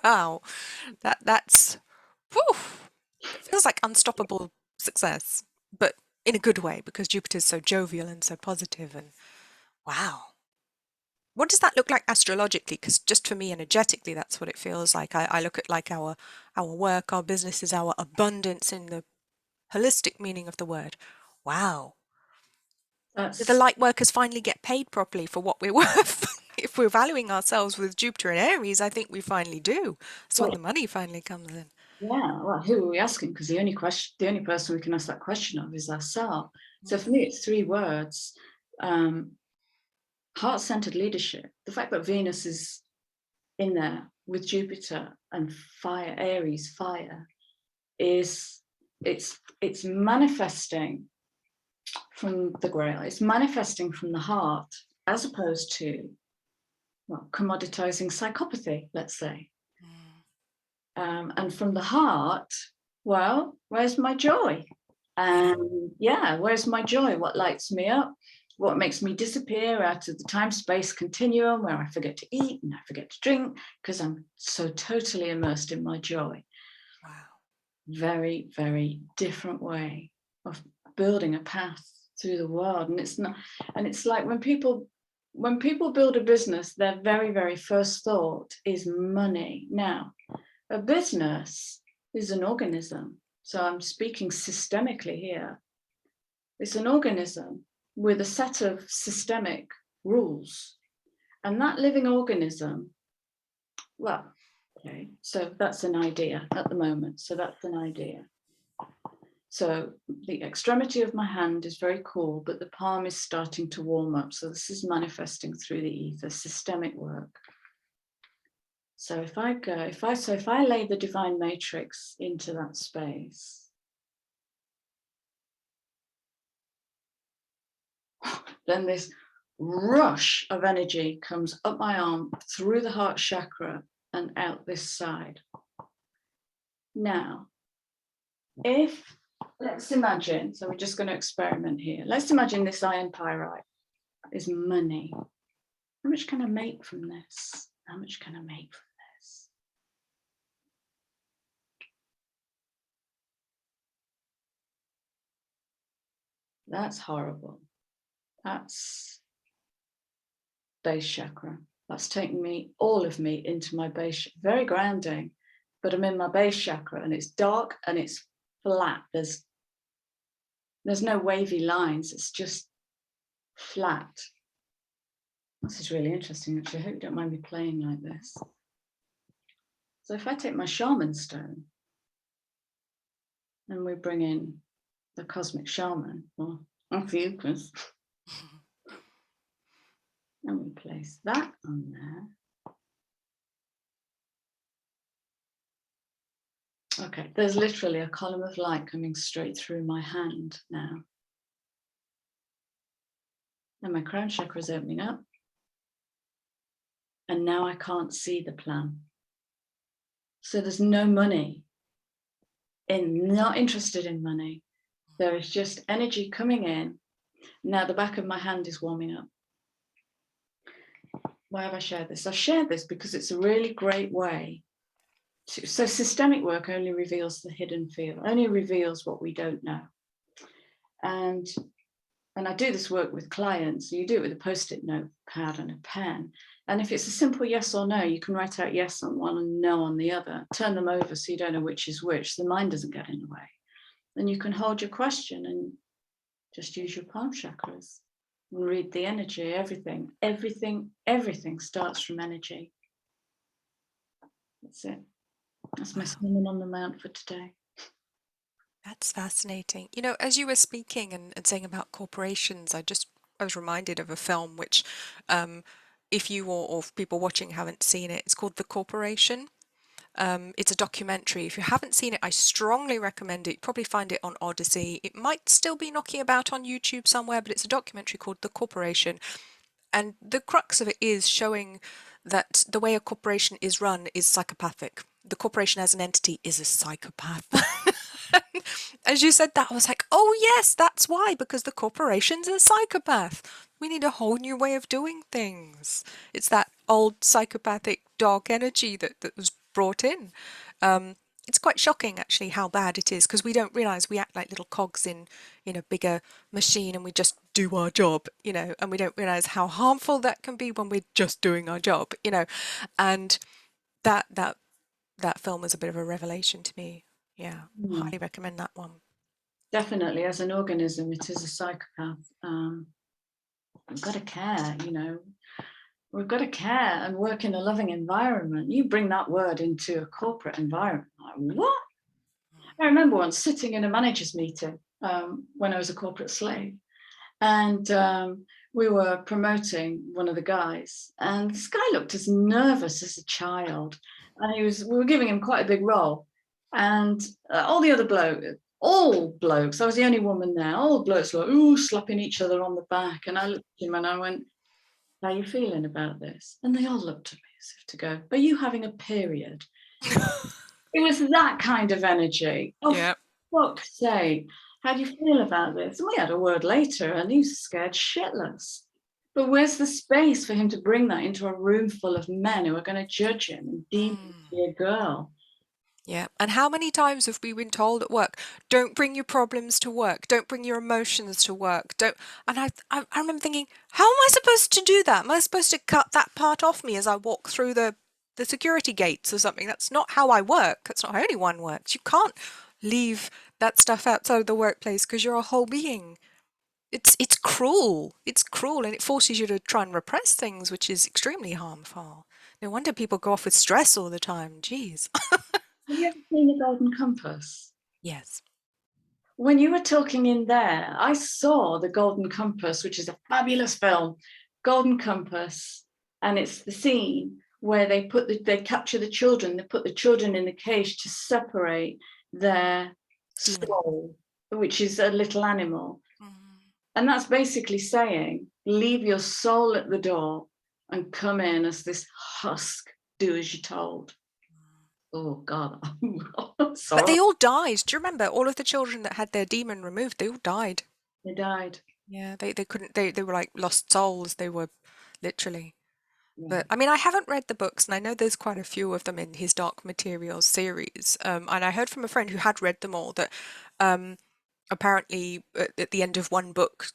Wow. That's whew, feels like unstoppable success, but in a good way, because Jupiter's so jovial and so positive, and wow. What does that look like astrologically? Because just for me, energetically, that's what it feels like. I look at like our work, our businesses, our abundance in the holistic meaning of the word. Wow. Do the That's, light workers finally get paid properly for what we're worth? If we're valuing ourselves with Jupiter and Aries, I think we finally do. That's when well, the money finally comes in. yeah, well, who are we asking? Because the only person we can ask that question of is ourselves. So for me, it's 3 words. Heart-centered leadership. The fact that Venus is in there with Jupiter and fire, Aries, fire, is it's manifesting from the Grail. It's manifesting from the heart, as opposed to, well, commoditizing psychopathy, let's say. And from the heart, well, where's my joy? And yeah, where's my joy? What lights me up? What makes me disappear out of the time-space continuum where I forget to eat and I forget to drink because I'm so totally immersed in my joy. Wow. very, very different way of building a path through the world. And it's not, and it's like when people build a business, their very, very first thought is money. Now, a business is an organism. So I'm speaking systemically here. It's an organism with a set of systemic rules. And that living organism, well, okay, so that's an idea at the moment. So that's an idea. So the extremity of my hand is very cool, but the palm is starting to warm up. So this is manifesting through the ether, systemic work. So if I lay the divine matrix into that space, then this rush of energy comes up my arm through the heart chakra and out this side. Now, let's imagine, so we're just going to experiment here. Let's imagine this iron pyrite is money. How much can I make from this? How much can I make from this? That's horrible. That's base chakra. That's taking me, all of me, into my base, very grounding, but I'm in my base chakra and it's dark and it's flat. There's no wavy lines. It's just flat. This is really interesting, actually. I hope you don't mind me playing like this. So if I take my shaman stone and we bring in the cosmic shaman, or Ophiuchus, and we place that on there. Okay, there's literally a column of light coming straight through my hand now. And my crown chakra is opening up. And now I can't see the plan. So there's no money. Not interested in money. There is just energy coming in. Now the back of my hand is warming up. Why have I shared this? I shared this because it's a really great way to, so systemic work only reveals the hidden field, only reveals what we don't know. And I do this work with clients. You do it with a post-it notepad and a pen. And if it's a simple yes or no, you can write out yes on one and no on the other. Turn them over so you don't know which is which. The mind doesn't get in the way. Then you can hold your question and just use your palm chakras and read the energy. Everything starts from energy. That's it. That's my sermon on the mount for today. That's fascinating. You know, as you were speaking and saying about corporations, I was reminded of a film which, if you or people watching haven't seen it, it's called The Corporation. It's a documentary. If you haven't seen it, I strongly recommend it. You'll probably find it on Odyssey. It might still be knocking about on YouTube somewhere, but it's a documentary called The Corporation. And the crux of it is showing that the way a corporation is run is psychopathic. The corporation as an entity is a psychopath. As you said that, I was like, oh yes, that's why, because the corporation's a psychopath. We need a whole new way of doing things. It's that old psychopathic dark energy that was brought in. It's quite shocking actually how bad it is, because we don't realize we act like little cogs in a bigger machine and we just do our job, and we don't realize how harmful that can be when we're just doing our job, and that film was a bit of a revelation to me. Yeah, highly recommend that one. Definitely, as an organism, it is a psychopath. We've got to care, We've got to care and work in a loving environment. You bring that word into a corporate environment, like, what? I remember once sitting in a manager's meeting when I was a corporate slave, and we were promoting one of the guys, and this guy looked as nervous as a child, and we were giving him quite a big role, and all the other blokes, I was the only woman there, all blokes were like, slapping each other on the back, and I looked at him and I went, how are you feeling about this? And they all looked at me as if to go, are you having a period? It was that kind of energy. Oh, yeah. for fuck's sake, how do you feel about this? And we had a word later and he was scared shitless. But where's the space for him to bring that into a room full of men who are going to judge him and deem him to be a girl? Yeah. And how many times have we been told at work, don't bring your problems to work, don't bring your emotions to work, don't. And I remember thinking, how am I supposed to do that? Am I supposed to cut that part off me as I walk through the security gates or something? That's not how I work. That's not how anyone works. You can't leave that stuff outside of the workplace because you're a whole being. It's cruel. It's cruel, and it forces you to try and repress things, which is extremely harmful. No wonder people go off with stress all the time. Jeez. Have you ever seen The Golden Compass? Yes. When you were talking in there, I saw The Golden Compass, which is a fabulous film, Golden Compass, and it's the scene where they capture the children, they put the children in the cage to separate their Demon. soul, which is a little animal. Mm. And that's basically saying, leave your soul at the door and come in as this husk, do as you're told. Oh God, But sorry. they all died. Do you remember all of the children that had their demon removed? They all died. They died. Yeah, they couldn't. They were like lost souls. They were literally. Yeah. But I mean, I haven't read the books, and I know there's quite a few of them in his Dark Materials series. And I heard from a friend who had read them all that um, apparently at the end of one book,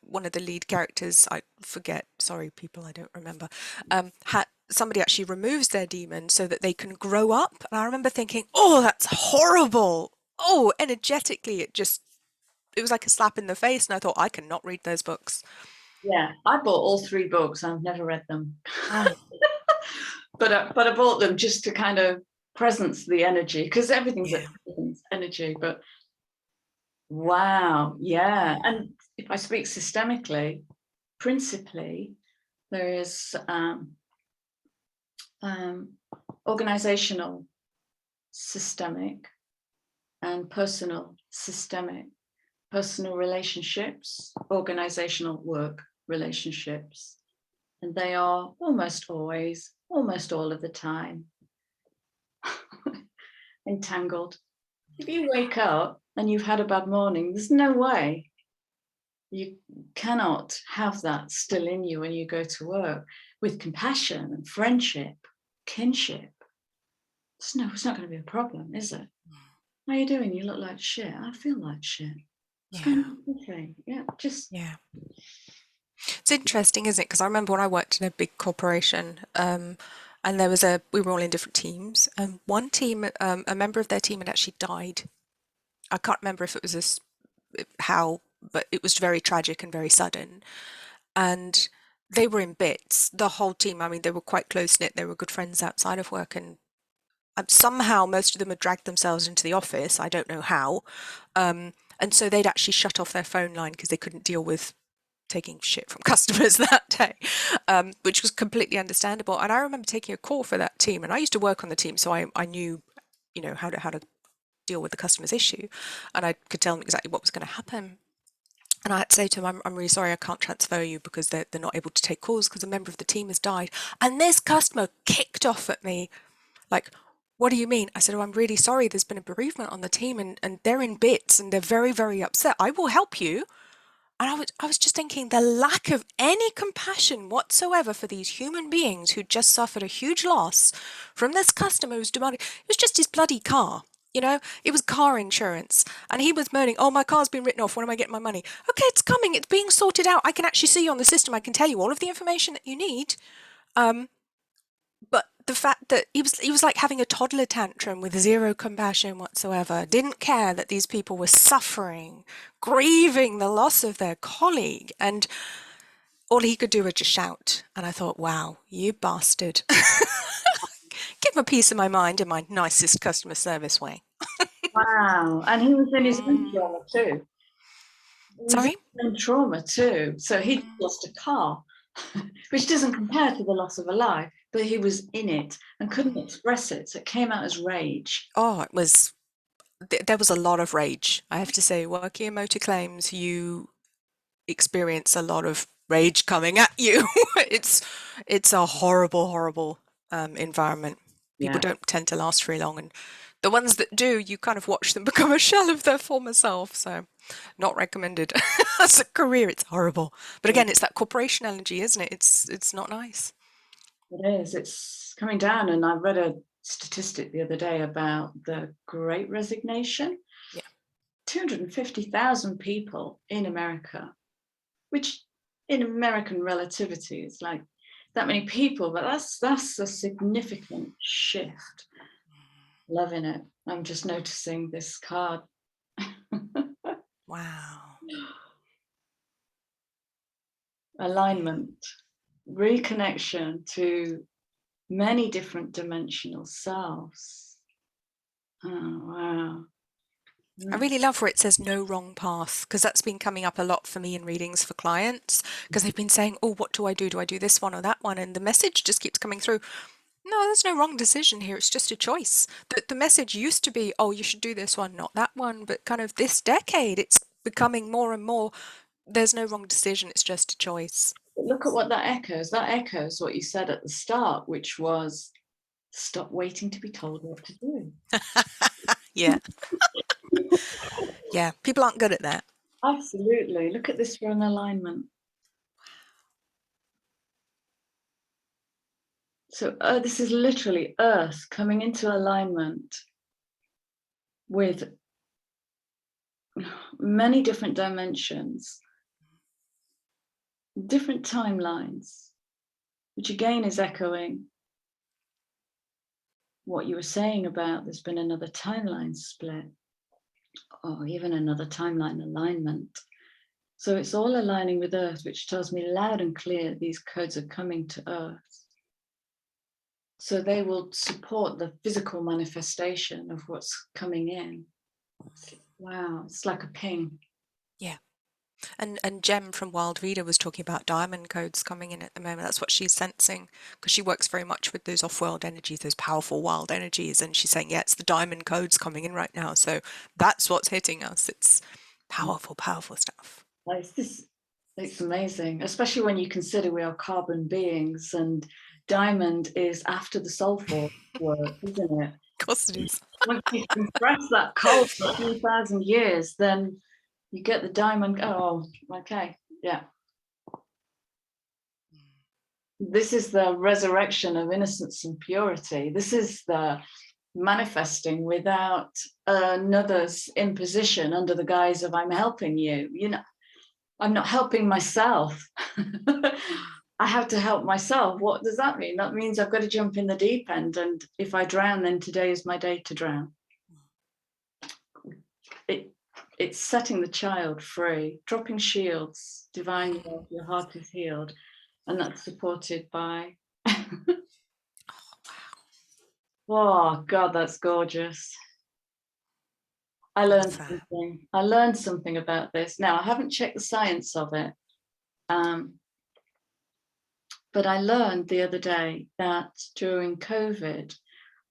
one of the lead characters, I forget, sorry people, I don't remember, had somebody actually removes their demon so that they can grow up. And I remember thinking, oh, that's horrible. Oh, energetically, it was like a slap in the face, and I thought I cannot read those books. Yeah, I bought all 3 books. I've never read them. Oh, But I bought them just to kind of presence the energy, because everything's yeah. energy. But wow, yeah. And if I speak systemically, principally, there is organizational systemic and personal systemic. Personal relationships, organizational work relationships. And they are almost always, almost all of the time, entangled. If you wake up and you've had a bad morning, there's no way you cannot have that still in you when you go to work with compassion and friendship, kinship. It's not going to be a problem, is it? How are you doing? You look like shit. I feel like shit. It's going Yeah, to be okay. Yeah, just yeah. It's interesting, isn't it? Because I remember when I worked in a big corporation, and we were all in different teams, and one team, a member of their team had actually died. I can't remember if it was how, but it was very tragic and very sudden. And they were in bits, the whole team. I mean, they were quite close knit. They were good friends outside of work, and somehow most of them had dragged themselves into the office. I don't know how. And so they'd actually shut off their phone line because they couldn't deal with taking shit from customers that day, which was completely understandable. And I remember taking a call for that team, and I used to work on the team, so I knew, how to deal with the customer's issue, and I could tell them exactly what was going to happen. And I had to say to them, I'm really sorry, I can't transfer you because they're not able to take calls because a member of the team has died. And this customer kicked off at me like, what do you mean? I said, oh, I'm really sorry. There's been a bereavement on the team and they're in bits and they're very, very upset. I will help you. And I was just thinking the lack of any compassion whatsoever for these human beings who just suffered a huge loss from this customer who's demanding. It was just his bloody car. It was car insurance. And he was moaning, oh, my car's been written off. When am I getting my money? Okay, it's coming. It's being sorted out. I can actually see you on the system. I can tell you all of the information that you need. But the fact that he was like having a toddler tantrum with zero compassion whatsoever, didn't care that these people were suffering, grieving the loss of their colleague, and all he could do was just shout. And I thought, wow, you bastard. Give a piece of my mind in my nicest customer service way. wow. And he was in his own Mm. trauma too. He was in Sorry? his own trauma too. So he'd Mm. lost a car, which doesn't compare to the loss of a life, but he was in it and couldn't Mm. express it. So it came out as rage. Oh, there was a lot of rage. I have to say, working in motor claims, you experience a lot of rage coming at you. it's a horrible, horrible environment. People Yeah, don't tend to last very long, and the ones that do, you kind of watch them become a shell of their former self. So, not recommended as a career. It's horrible. But yeah, again, it's that corporation energy, isn't it? It's not nice. it is. It's coming down. And I read statistic the other day about the Great Resignation. Yeah. 250,000 people in America, which in American relativity is like that many people, but that's a significant shift. Loving it. I'm just noticing this card. Wow. Alignment, reconnection to many different dimensional selves. Oh, wow. I really love where it says no wrong path, because that's been coming up a lot for me in readings for clients, because they've been saying, oh, what do I do? Do I do this one or that one? And the message just keeps coming through. No, there's no wrong decision here. It's just a choice. The message used to be, oh, you should do this one, not that one. But kind of this decade, it's becoming more and more, there's no wrong decision. It's just a choice. Look at what that echoes. That echoes what you said at the start, which was stop waiting to be told what to do. Yeah. Yeah. People aren't good at that. Absolutely. Look at this for an alignment. So this is literally Earth coming into alignment with many different dimensions, different timelines, which again is echoing what you were saying about there's been another timeline split, or even another timeline alignment. So it's all aligning with Earth, which tells me loud and clear these codes are coming to Earth. So they will support the physical manifestation of what's coming in. Wow, it's like a ping. Yeah. And Jem from Wild Reader was talking about diamond codes coming in at the moment. That's what she's sensing, because she works very much with those off-world energies, those powerful wild energies. And she's saying, yeah, it's the diamond codes coming in right now. So that's what's hitting us. It's powerful, powerful stuff. It's amazing, especially when you consider we are carbon beings, and diamond is after the sulfur work, isn't it? Of course it is. Once you compress that coal for a few thousand years, then you get the diamond. Oh, okay, yeah. This is the resurrection of innocence and purity. This is the manifesting without another's imposition under the guise of I'm helping you. You know, I'm not helping myself. I have to help myself. What does that mean? That means I've got to jump in the deep end. And if I drown, then today is my day to drown. It's setting the child free, dropping shields, divine love, your heart is healed. And that's supported by, oh God, that's gorgeous. I learned something about this. Now, I haven't checked the science of it, but I learned the other day that during COVID,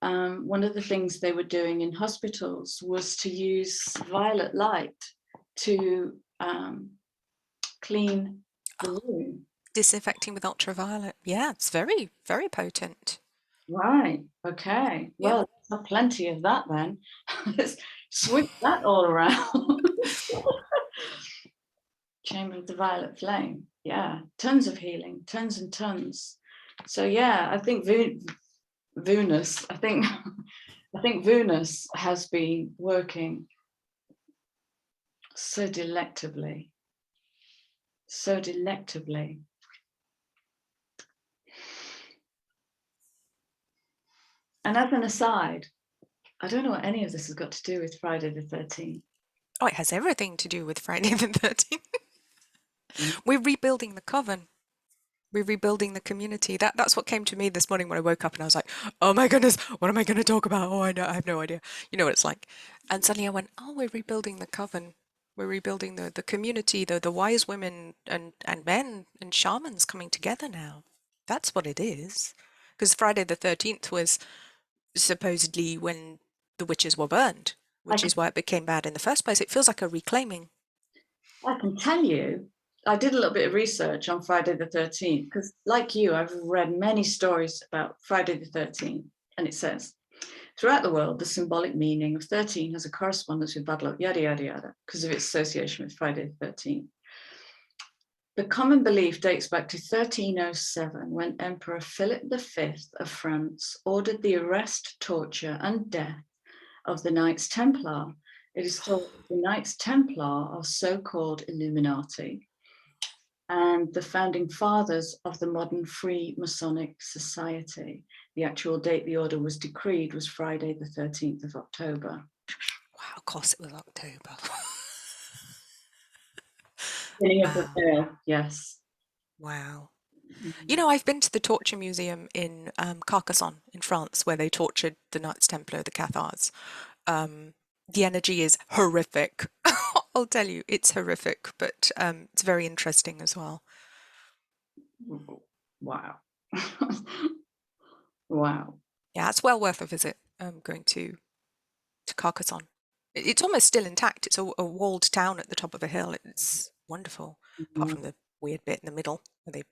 one of the things they were doing in hospitals was to use violet light to clean the room. Disinfecting with ultraviolet. Yeah, it's very, very potent. Right. Okay. Yeah. Well, there's plenty of that then. Let's switch that all around. Chamber of the Violet Flame. Yeah. Tons of healing, tons and tons. So yeah, I think Venus, I think Venus has been working so delectably. So delectably. And as an aside, I don't know what any of this has got to do with Friday the 13th. Oh, it has everything to do with Friday the 13th. We're rebuilding the coven. We're rebuilding the community. That's what came to me this morning when I woke up, and I was like, oh my goodness, what am I going to talk about? Oh, I have no idea. You know what it's like. And suddenly I went, oh, we're rebuilding the coven. We're rebuilding the community, the wise women and men and shamans coming together now. That's what it is. Because Friday the 13th was supposedly when the witches were burned, which is why it became bad in the first place. It feels like a reclaiming. I can tell you, I did a little bit of research on Friday the 13th, because like you, I've read many stories about Friday the 13th, and it says, throughout the world, the symbolic meaning of 13 has a correspondence with bad luck, yada, yada, yada, because of its association with Friday the 13th. The common belief dates back to 1307, when Emperor Philip V of France ordered the arrest, torture, and death of the Knights Templar. It is thought the Knights Templar are so-called Illuminati and the founding fathers of the modern Free Masonic Society. The actual date the order was decreed was Friday, the 13th of October. Wow, of course it was October. Beginning of the Wow. veil, yes. Wow. You know, I've been to the torture museum in Carcassonne in France, where they tortured the Knights Templar, the Cathars. The energy is horrific. I'll tell you, it's horrific, but it's very interesting as well. Wow. Wow. Yeah, it's well worth a visit. Going to Carcassonne. It's almost still intact. It's a walled town at the top of a hill. It's wonderful, apart from the weird bit in the middle where they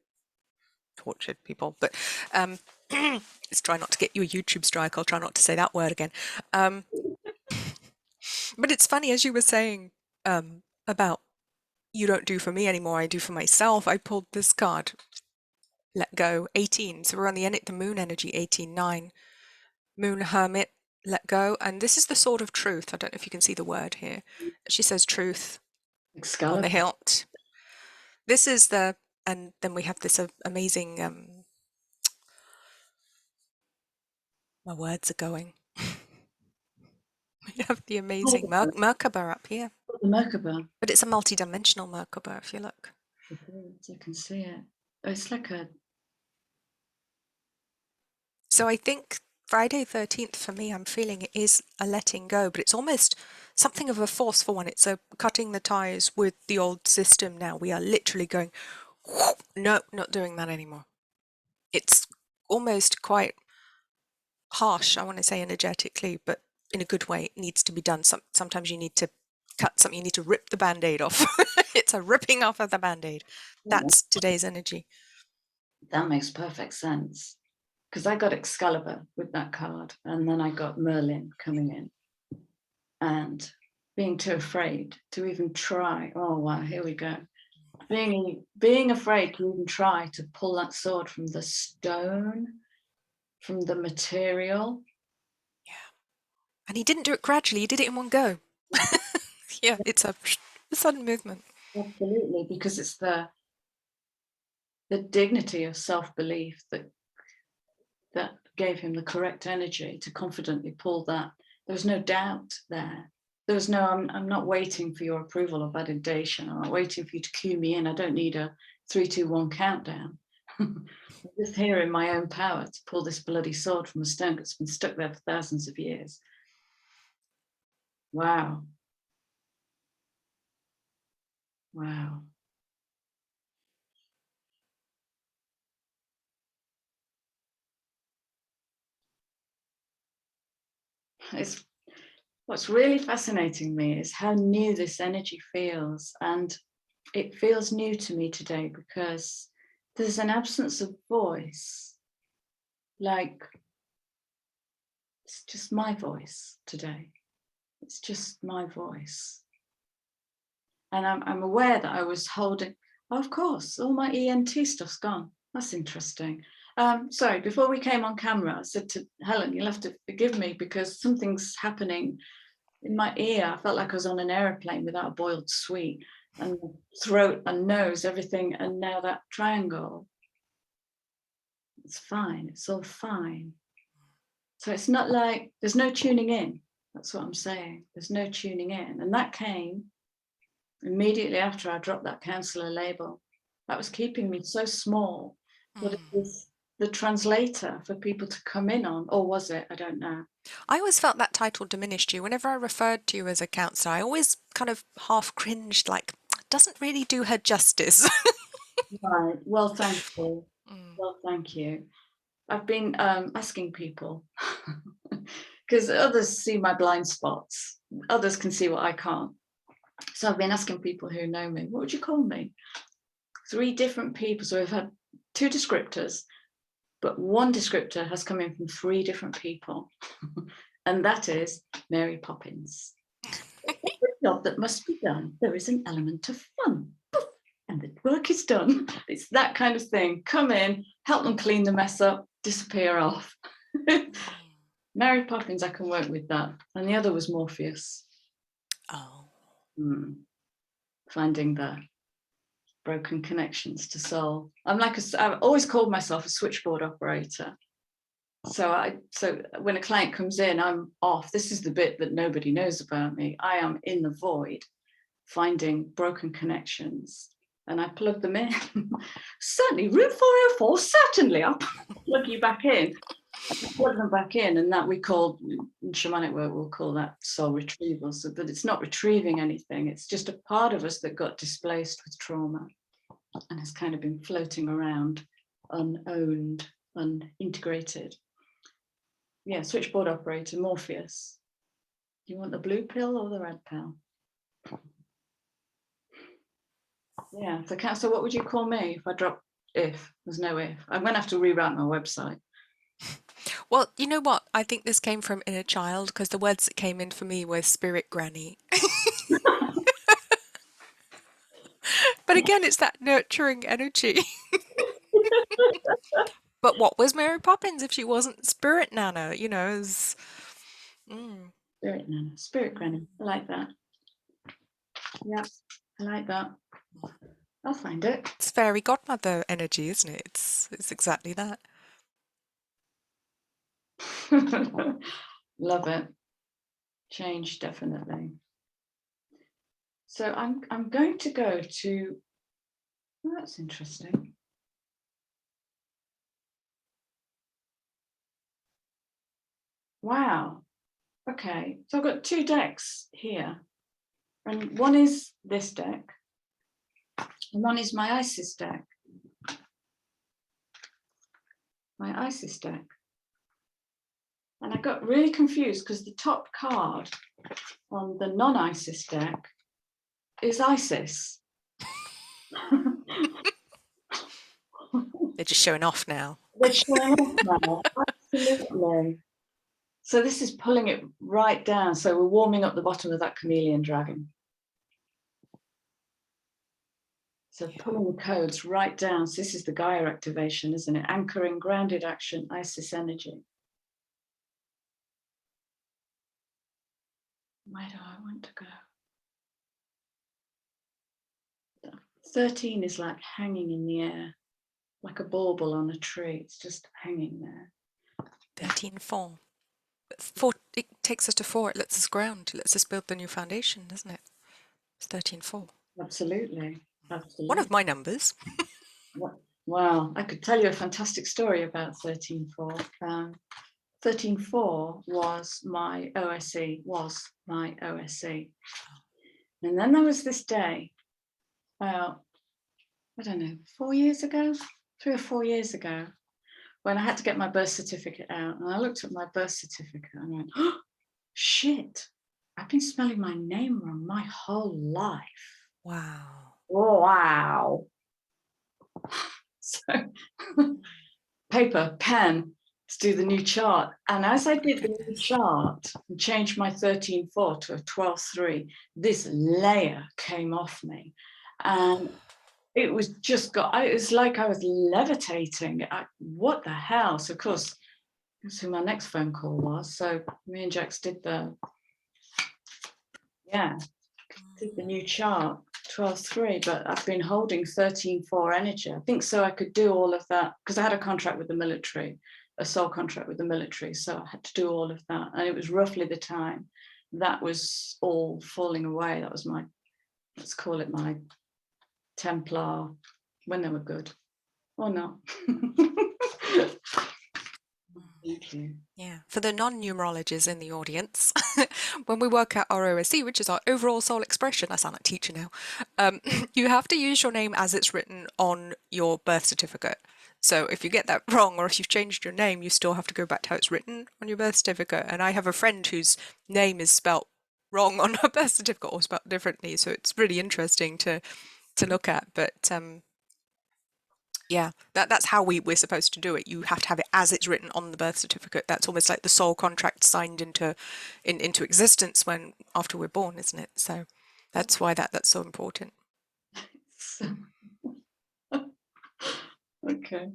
tortured people. But let's try not to get you a YouTube strike. I'll try not to say that word again. But it's funny, as you were saying about you don't do for me anymore, I do for myself. I pulled this card, let go, 18. So we're on the moon energy, 18-9. Moon Hermit, let go. And this is the sword of truth. I don't know if you can see the word here. She says truth on Excalibur. the hilt. This is the, and then we have this amazing, my words are going. We have the amazing Merkaba up here. The Merkaba. But it's a multi-dimensional Merkaba, if you look. You can see it. It's like a... So I think Friday 13th for me, I'm feeling it is a letting go, but it's almost something of a forceful one. It's a cutting the ties with the old system now. We are literally going, no, not doing that anymore. It's almost quite harsh, I want to say energetically, but in a good way. It needs to be done. Sometimes you need to cut something, you need to rip the band-aid off. It's a ripping off of the band-aid. That's today's energy. That makes perfect sense. Because I got Excalibur with that card, and then I got Merlin coming in. And being too afraid to even try. Oh, wow, here we go. Being afraid to even try to pull that sword from the stone, from the material. Yeah. And he didn't do it gradually, he did it in one go. Yeah, it's a sudden movement. Absolutely, because it's the dignity of self-belief that gave him the correct energy to confidently pull that. There was no doubt there. There was no, I'm not waiting for your approval or validation. I'm not waiting for you to cue me in. I don't need a 3, 2, 1 countdown. I'm just here in my own power to pull this bloody sword from a stone that's been stuck there for thousands of years. Wow. Wow. It's what's really fascinating me is how new this energy feels, and it feels new to me today because there's an absence of voice. Like, it's just my voice today. It's just my voice. And I'm aware that I was holding, oh, of course, all my ENT stuff's gone. That's interesting. Sorry, before we came on camera, I said to Helen, you'll have to forgive me because something's happening in my ear. I felt like I was on an aeroplane without a boiled sweet, and throat and nose, everything. And now that triangle, it's fine. It's all fine. So it's not like there's no tuning in. That's what I'm saying. There's no tuning in. And that came immediately after I dropped that counselor label. That was keeping me so small. But it was the translator for people to come in on, or was it? I don't know. I always felt that title diminished you. Whenever I referred to you as a counsellor, I always kind of half cringed, like, doesn't really do her justice. Right. Well, thank you. Well, thank you. I've been asking people, because others see my blind spots. Others can see what I can't. So I've been asking people who know me, what would you call me? 3 different people. So we've had 2 descriptors, but one descriptor has come in from 3 different people. And that is Mary Poppins. Every job that must be done, there is an element of fun. And the work is done. It's that kind of thing. Come in, help them clean the mess up, disappear off. Mary Poppins, I can work with that. And the other was Morpheus. Oh. Finding the broken connections to solve. I've always called myself a switchboard operator. So when a client comes in, I'm off. This is the bit that nobody knows about me. I am in the void, finding broken connections, and I plug them in. Certainly, room 404, certainly, I'll plug you back in. I plug them back in, and that we call, in shamanic work, we'll call that soul retrieval. So, but it's not retrieving anything. It's just a part of us that got displaced with trauma and has kind of been floating around, unowned, unintegrated. Yeah, switchboard operator, Morpheus. Do you want the blue pill or the red pill? Yeah, so what would you call me if I drop if? There's no if. I'm going to have to rewrite my website. Well, you know what? I think this came from inner child, because the words that came in for me were spirit granny. But again, it's that nurturing energy. But what was Mary Poppins if she wasn't spirit nana? You know, Spirit nana, spirit granny. I like that. Yeah, I like that. I'll find it. It's fairy godmother energy, isn't it? It's exactly that. Love it. Change, definitely. So I'm going to go to, oh, that's interesting. Wow. Okay, so I've got two decks here, and one is this deck, and one is my Isis deck. My Isis deck. And I got really confused because the top card on the non-Isis deck is Isis. They're just showing off now. They're showing off now, absolutely. So this is pulling it right down. So we're warming up the bottom of that chameleon dragon. So pulling the codes right down. So this is the Gaia activation, isn't it? Anchoring, grounded action, Isis energy. Where do I want to go? 13 is like hanging in the air, like a bauble on a tree. It's just hanging there. 13-4. But 4, it takes us to 4. It lets us ground. It lets us build the new foundation, doesn't it? It's 13-4. Absolutely. Absolutely. One of my numbers. Wow, I could tell you a fantastic story about 13-4. 13-4 was my OSE. And then there was this day, about, I don't know, 4 years ago, 3 or 4 years ago, when I had to get my birth certificate out. And I looked at my birth certificate and went, oh, shit, I've been spelling my name wrong my whole life. Wow. Wow. So paper, pen, to do the new chart. And as I did the new chart and changed my 13-4 to a 12-3, this layer came off me. And it was just it was like I was levitating. What the hell? So of course, that's who my next phone call was. So me and Jax did the new chart, 12-3, but I've been holding 13-4 energy. I think so I could do all of that because I had a contract with the military, a soul contract with the military. So I had to do all of that. And it was roughly the time that was all falling away. That was my, let's call it my Templar, when they were good or not. Thank you. Yeah, for the non-numerologists in the audience, when we work out our OSC, which is our overall soul expression, I sound like a teacher now, you have to use your name as it's written on your birth certificate. So if you get that wrong, or if you've changed your name, you still have to go back to how it's written on your birth certificate. And I have a friend whose name is spelt wrong on her birth certificate or spelt differently, so it's really interesting to look at. But yeah, that's how we're supposed to do it. You have to have it as it's written on the birth certificate. That's almost like the soul contract signed into existence when after we're born, isn't it? So that's why that's so important. Okay.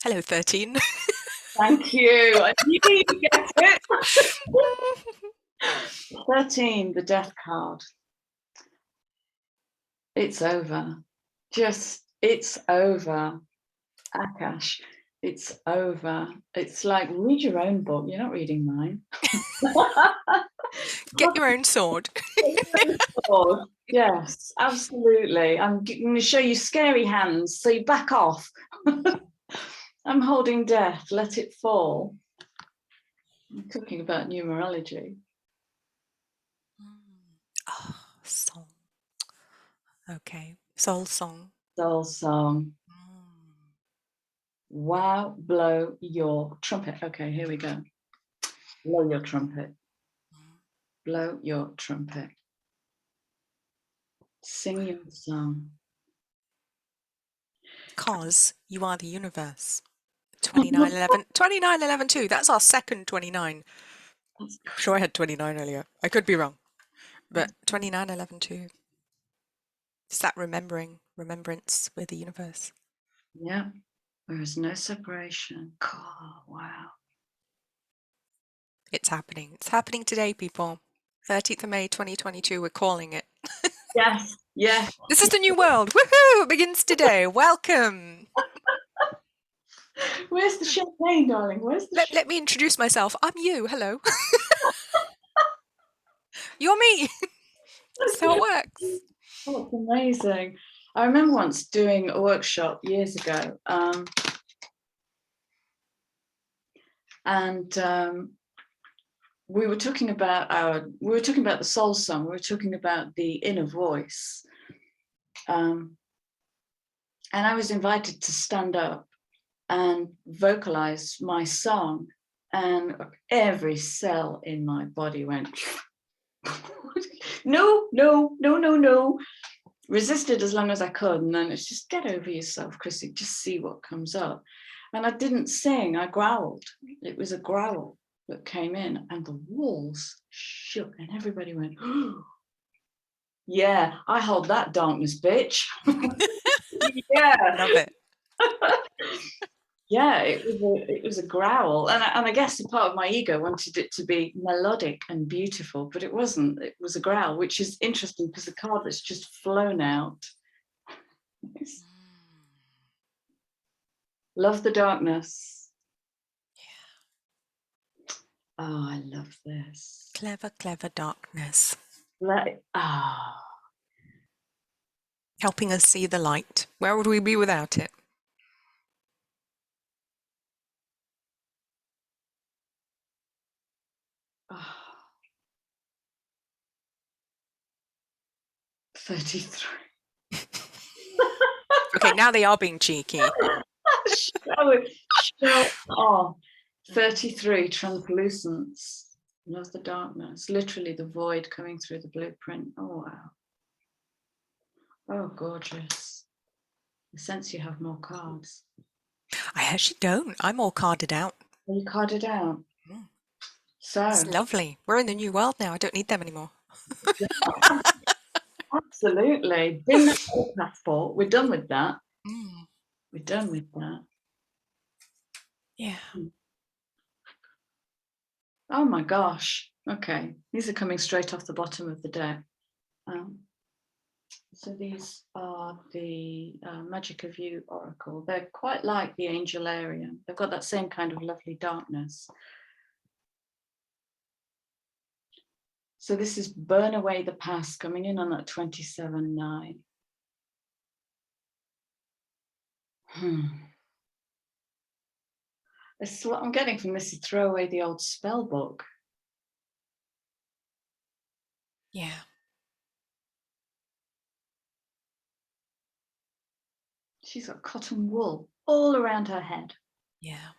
Hello, 13. Thank you. I knew you'd get it. 13, the death card. It's over. It's over. Akash, it's over. It's like, read your own book. You're not reading mine. Get your own sword. Yes, absolutely. I'm going to show you scary hands, so you back off. I'm holding death. Let it fall. I'm talking about numerology. Oh, song. Okay, soul song. Soul song. Wow, blow your trumpet. Okay, here we go. Blow your trumpet. Blow your trumpet. Sing your song. Because you are the universe. 2911. 2911 that's our second 29. I'm sure I had 29 earlier. I could be wrong. But 2911 it's that remembrance with the universe. Yeah, there is no separation. Oh, wow. It's happening. It's happening today, people. 13th of May, 2022, we're calling it. Yes, yes. This is the new world. Woohoo! It begins today. Welcome. Where's the champagne, darling? Where's the Let me introduce myself. I'm you. Hello. You're me. That's how it works. Oh, it's amazing. I remember once doing a workshop years ago, and we were talking about the soul song. We were talking about the inner voice, and I was invited to stand up and vocalize my song, and every cell in my body went, no, no, no, no, no. Resisted as long as I could, and then it's just get over yourself, Chrissy, just see what comes up. And I didn't sing, I growled. It was a growl that came in, and the walls shook, and everybody went, oh, yeah, I hold that darkness, bitch. Yeah. Love it. Yeah, it was a growl, and I guess a part of my ego wanted it to be melodic and beautiful, but it wasn't. It was a growl, which is interesting because the card that's just flown out. Love the darkness. Yeah. Oh, I love this. Clever, clever darkness. Ah. Helping us see the light. Where would we be without it? Oh. 33. Okay, now they are being cheeky. Show off. 33, translucence. Love the darkness. Literally the void coming through the blueprint. Oh, wow. Oh, gorgeous. I sense you have more cards. I actually don't. I'm all carded out. Are you carded out? Mm. So. It's lovely. We're in the new world now. I don't need them anymore. Absolutely. Bring that passport. We're done with that. Mm. We're done with that. Yeah. Oh my gosh. Okay. These are coming straight off the bottom of the deck. So these are the Magic of You Oracle. They're quite like the Angelarium. They've got that same kind of lovely darkness. So this is Burn Away the Past, coming in on that 27-9. This is what I'm getting from this, is throw away the old spell book. Yeah. She's got cotton wool all around her head. Yeah.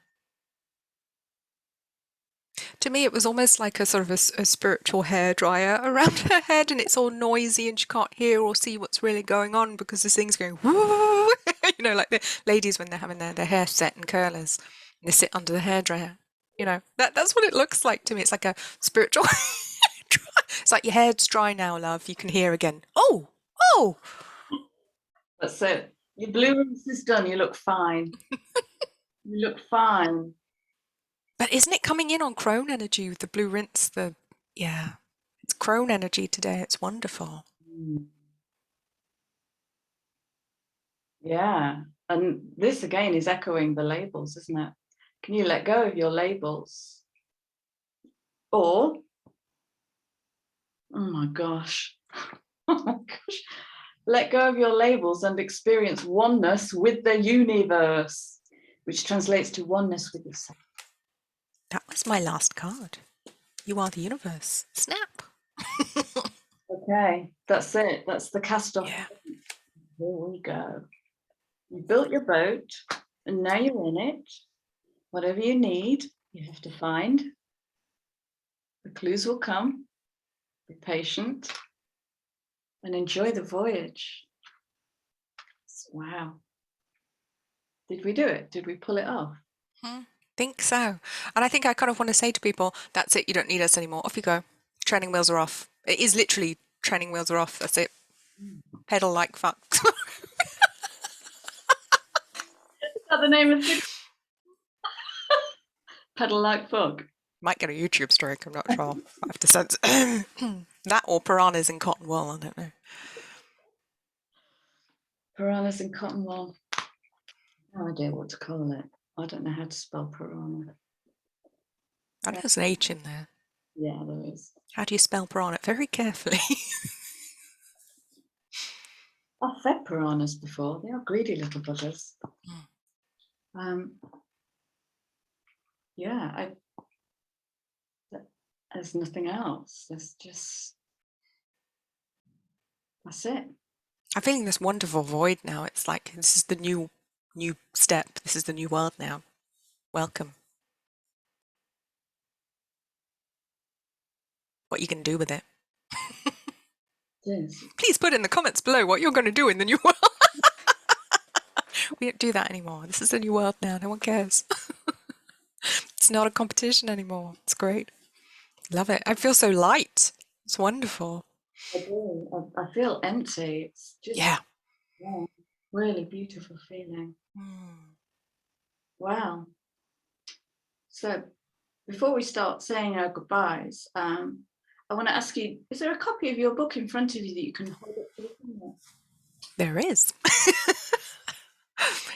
To me, it was almost like a sort of a spiritual hairdryer around her head, and it's all noisy and she can't hear or see what's really going on because this thing's going woo. You know, like the ladies when they're having their hair set in curlers and they sit under the hairdryer. You know, that's what it looks like to me. It's like a spiritual. It's like your hair's dry now, love. You can hear again. Oh, Oh, That's it. Your blue rinse is done. You look fine. You look fine. but isn't it coming in on crone energy with the blue rinse? Yeah, it's crone energy today. It's wonderful. Mm. Yeah. And this again is echoing the labels, isn't it? Can you let go of your labels? Or, oh my gosh, oh my gosh, let go of your labels and experience oneness with the universe, which translates to oneness with yourself. That was my last card. You are the universe. Snap. Okay, that's it. That's the cast off. Yeah. Here we go. You built your boat and now you're in it. Whatever you need, you have to find. The clues will come. Be patient and enjoy the voyage. Wow. Did we do it? Did we pull it off? Think so. And I think I kind of want to say to people, that's it, you don't need us anymore. Off you go. Training wheels are off. It is literally training wheels are off. That's it. Pedal like fuck. Is that the name of the pedal like fuck? Might get a YouTube strike, I'm not sure. I have to sense that or piranhas in cotton wool, I don't know. Piranhas and cotton wool. No idea what to call it. I don't know how to spell piranha. I know there's an H in there. Yeah, there is. How do you spell piranha? Very carefully. I've fed piranhas before. They are greedy little buggers. Yeah, there's nothing else. There's just, that's it. I'm feeling this wonderful void now. It's like this is the new step. This is the new world now. Welcome. What you can do with it. It is. Please put in the comments below what you're going to do in the new world. We don't do that anymore. This is the new world now. No one cares. It's not a competition anymore. It's great. Love it. I feel so light. It's wonderful. I do. I feel empty. It's just, Yeah. really beautiful feeling. Wow. So before we start saying our goodbyes, I want to ask you, is there a copy of your book in front of you that you can hold up to the camera? There is.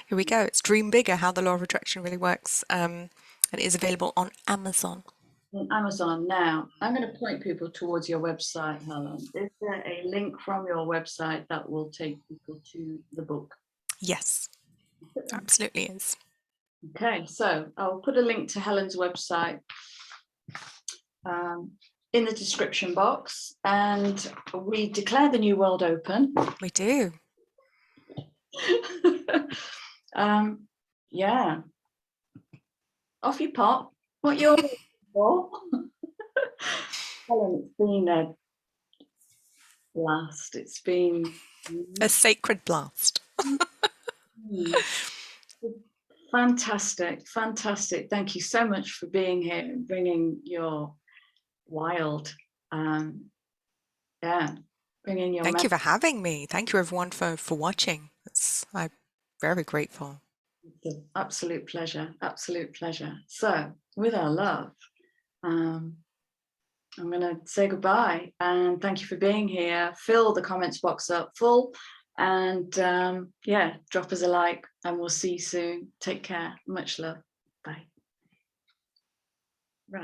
Here we go. It's Dream Bigger, How the Law of Attraction Really Works. And it is available on Amazon. On Amazon. Now, I'm going to point people towards your website, Helen. Is there a link from your website that will take people to the book? Yes, absolutely is. Okay, so I'll put a link to Helen's website in the description box, and we declare the new world open. We do. Yeah, off you pop. What you're looking for. Helen, it's been a blast. It's been A sacred blast. fantastic, fantastic. Thank you so much for being here and bringing your wild, bringing your. Thank you for having me. Thank you everyone for watching. I'm very grateful. It's an absolute pleasure, absolute pleasure. So with our love, I'm going to say goodbye and thank you for being here. Fill the comments box up full and yeah, drop us a like and we'll see you soon. Take care. Much love. Bye. Right.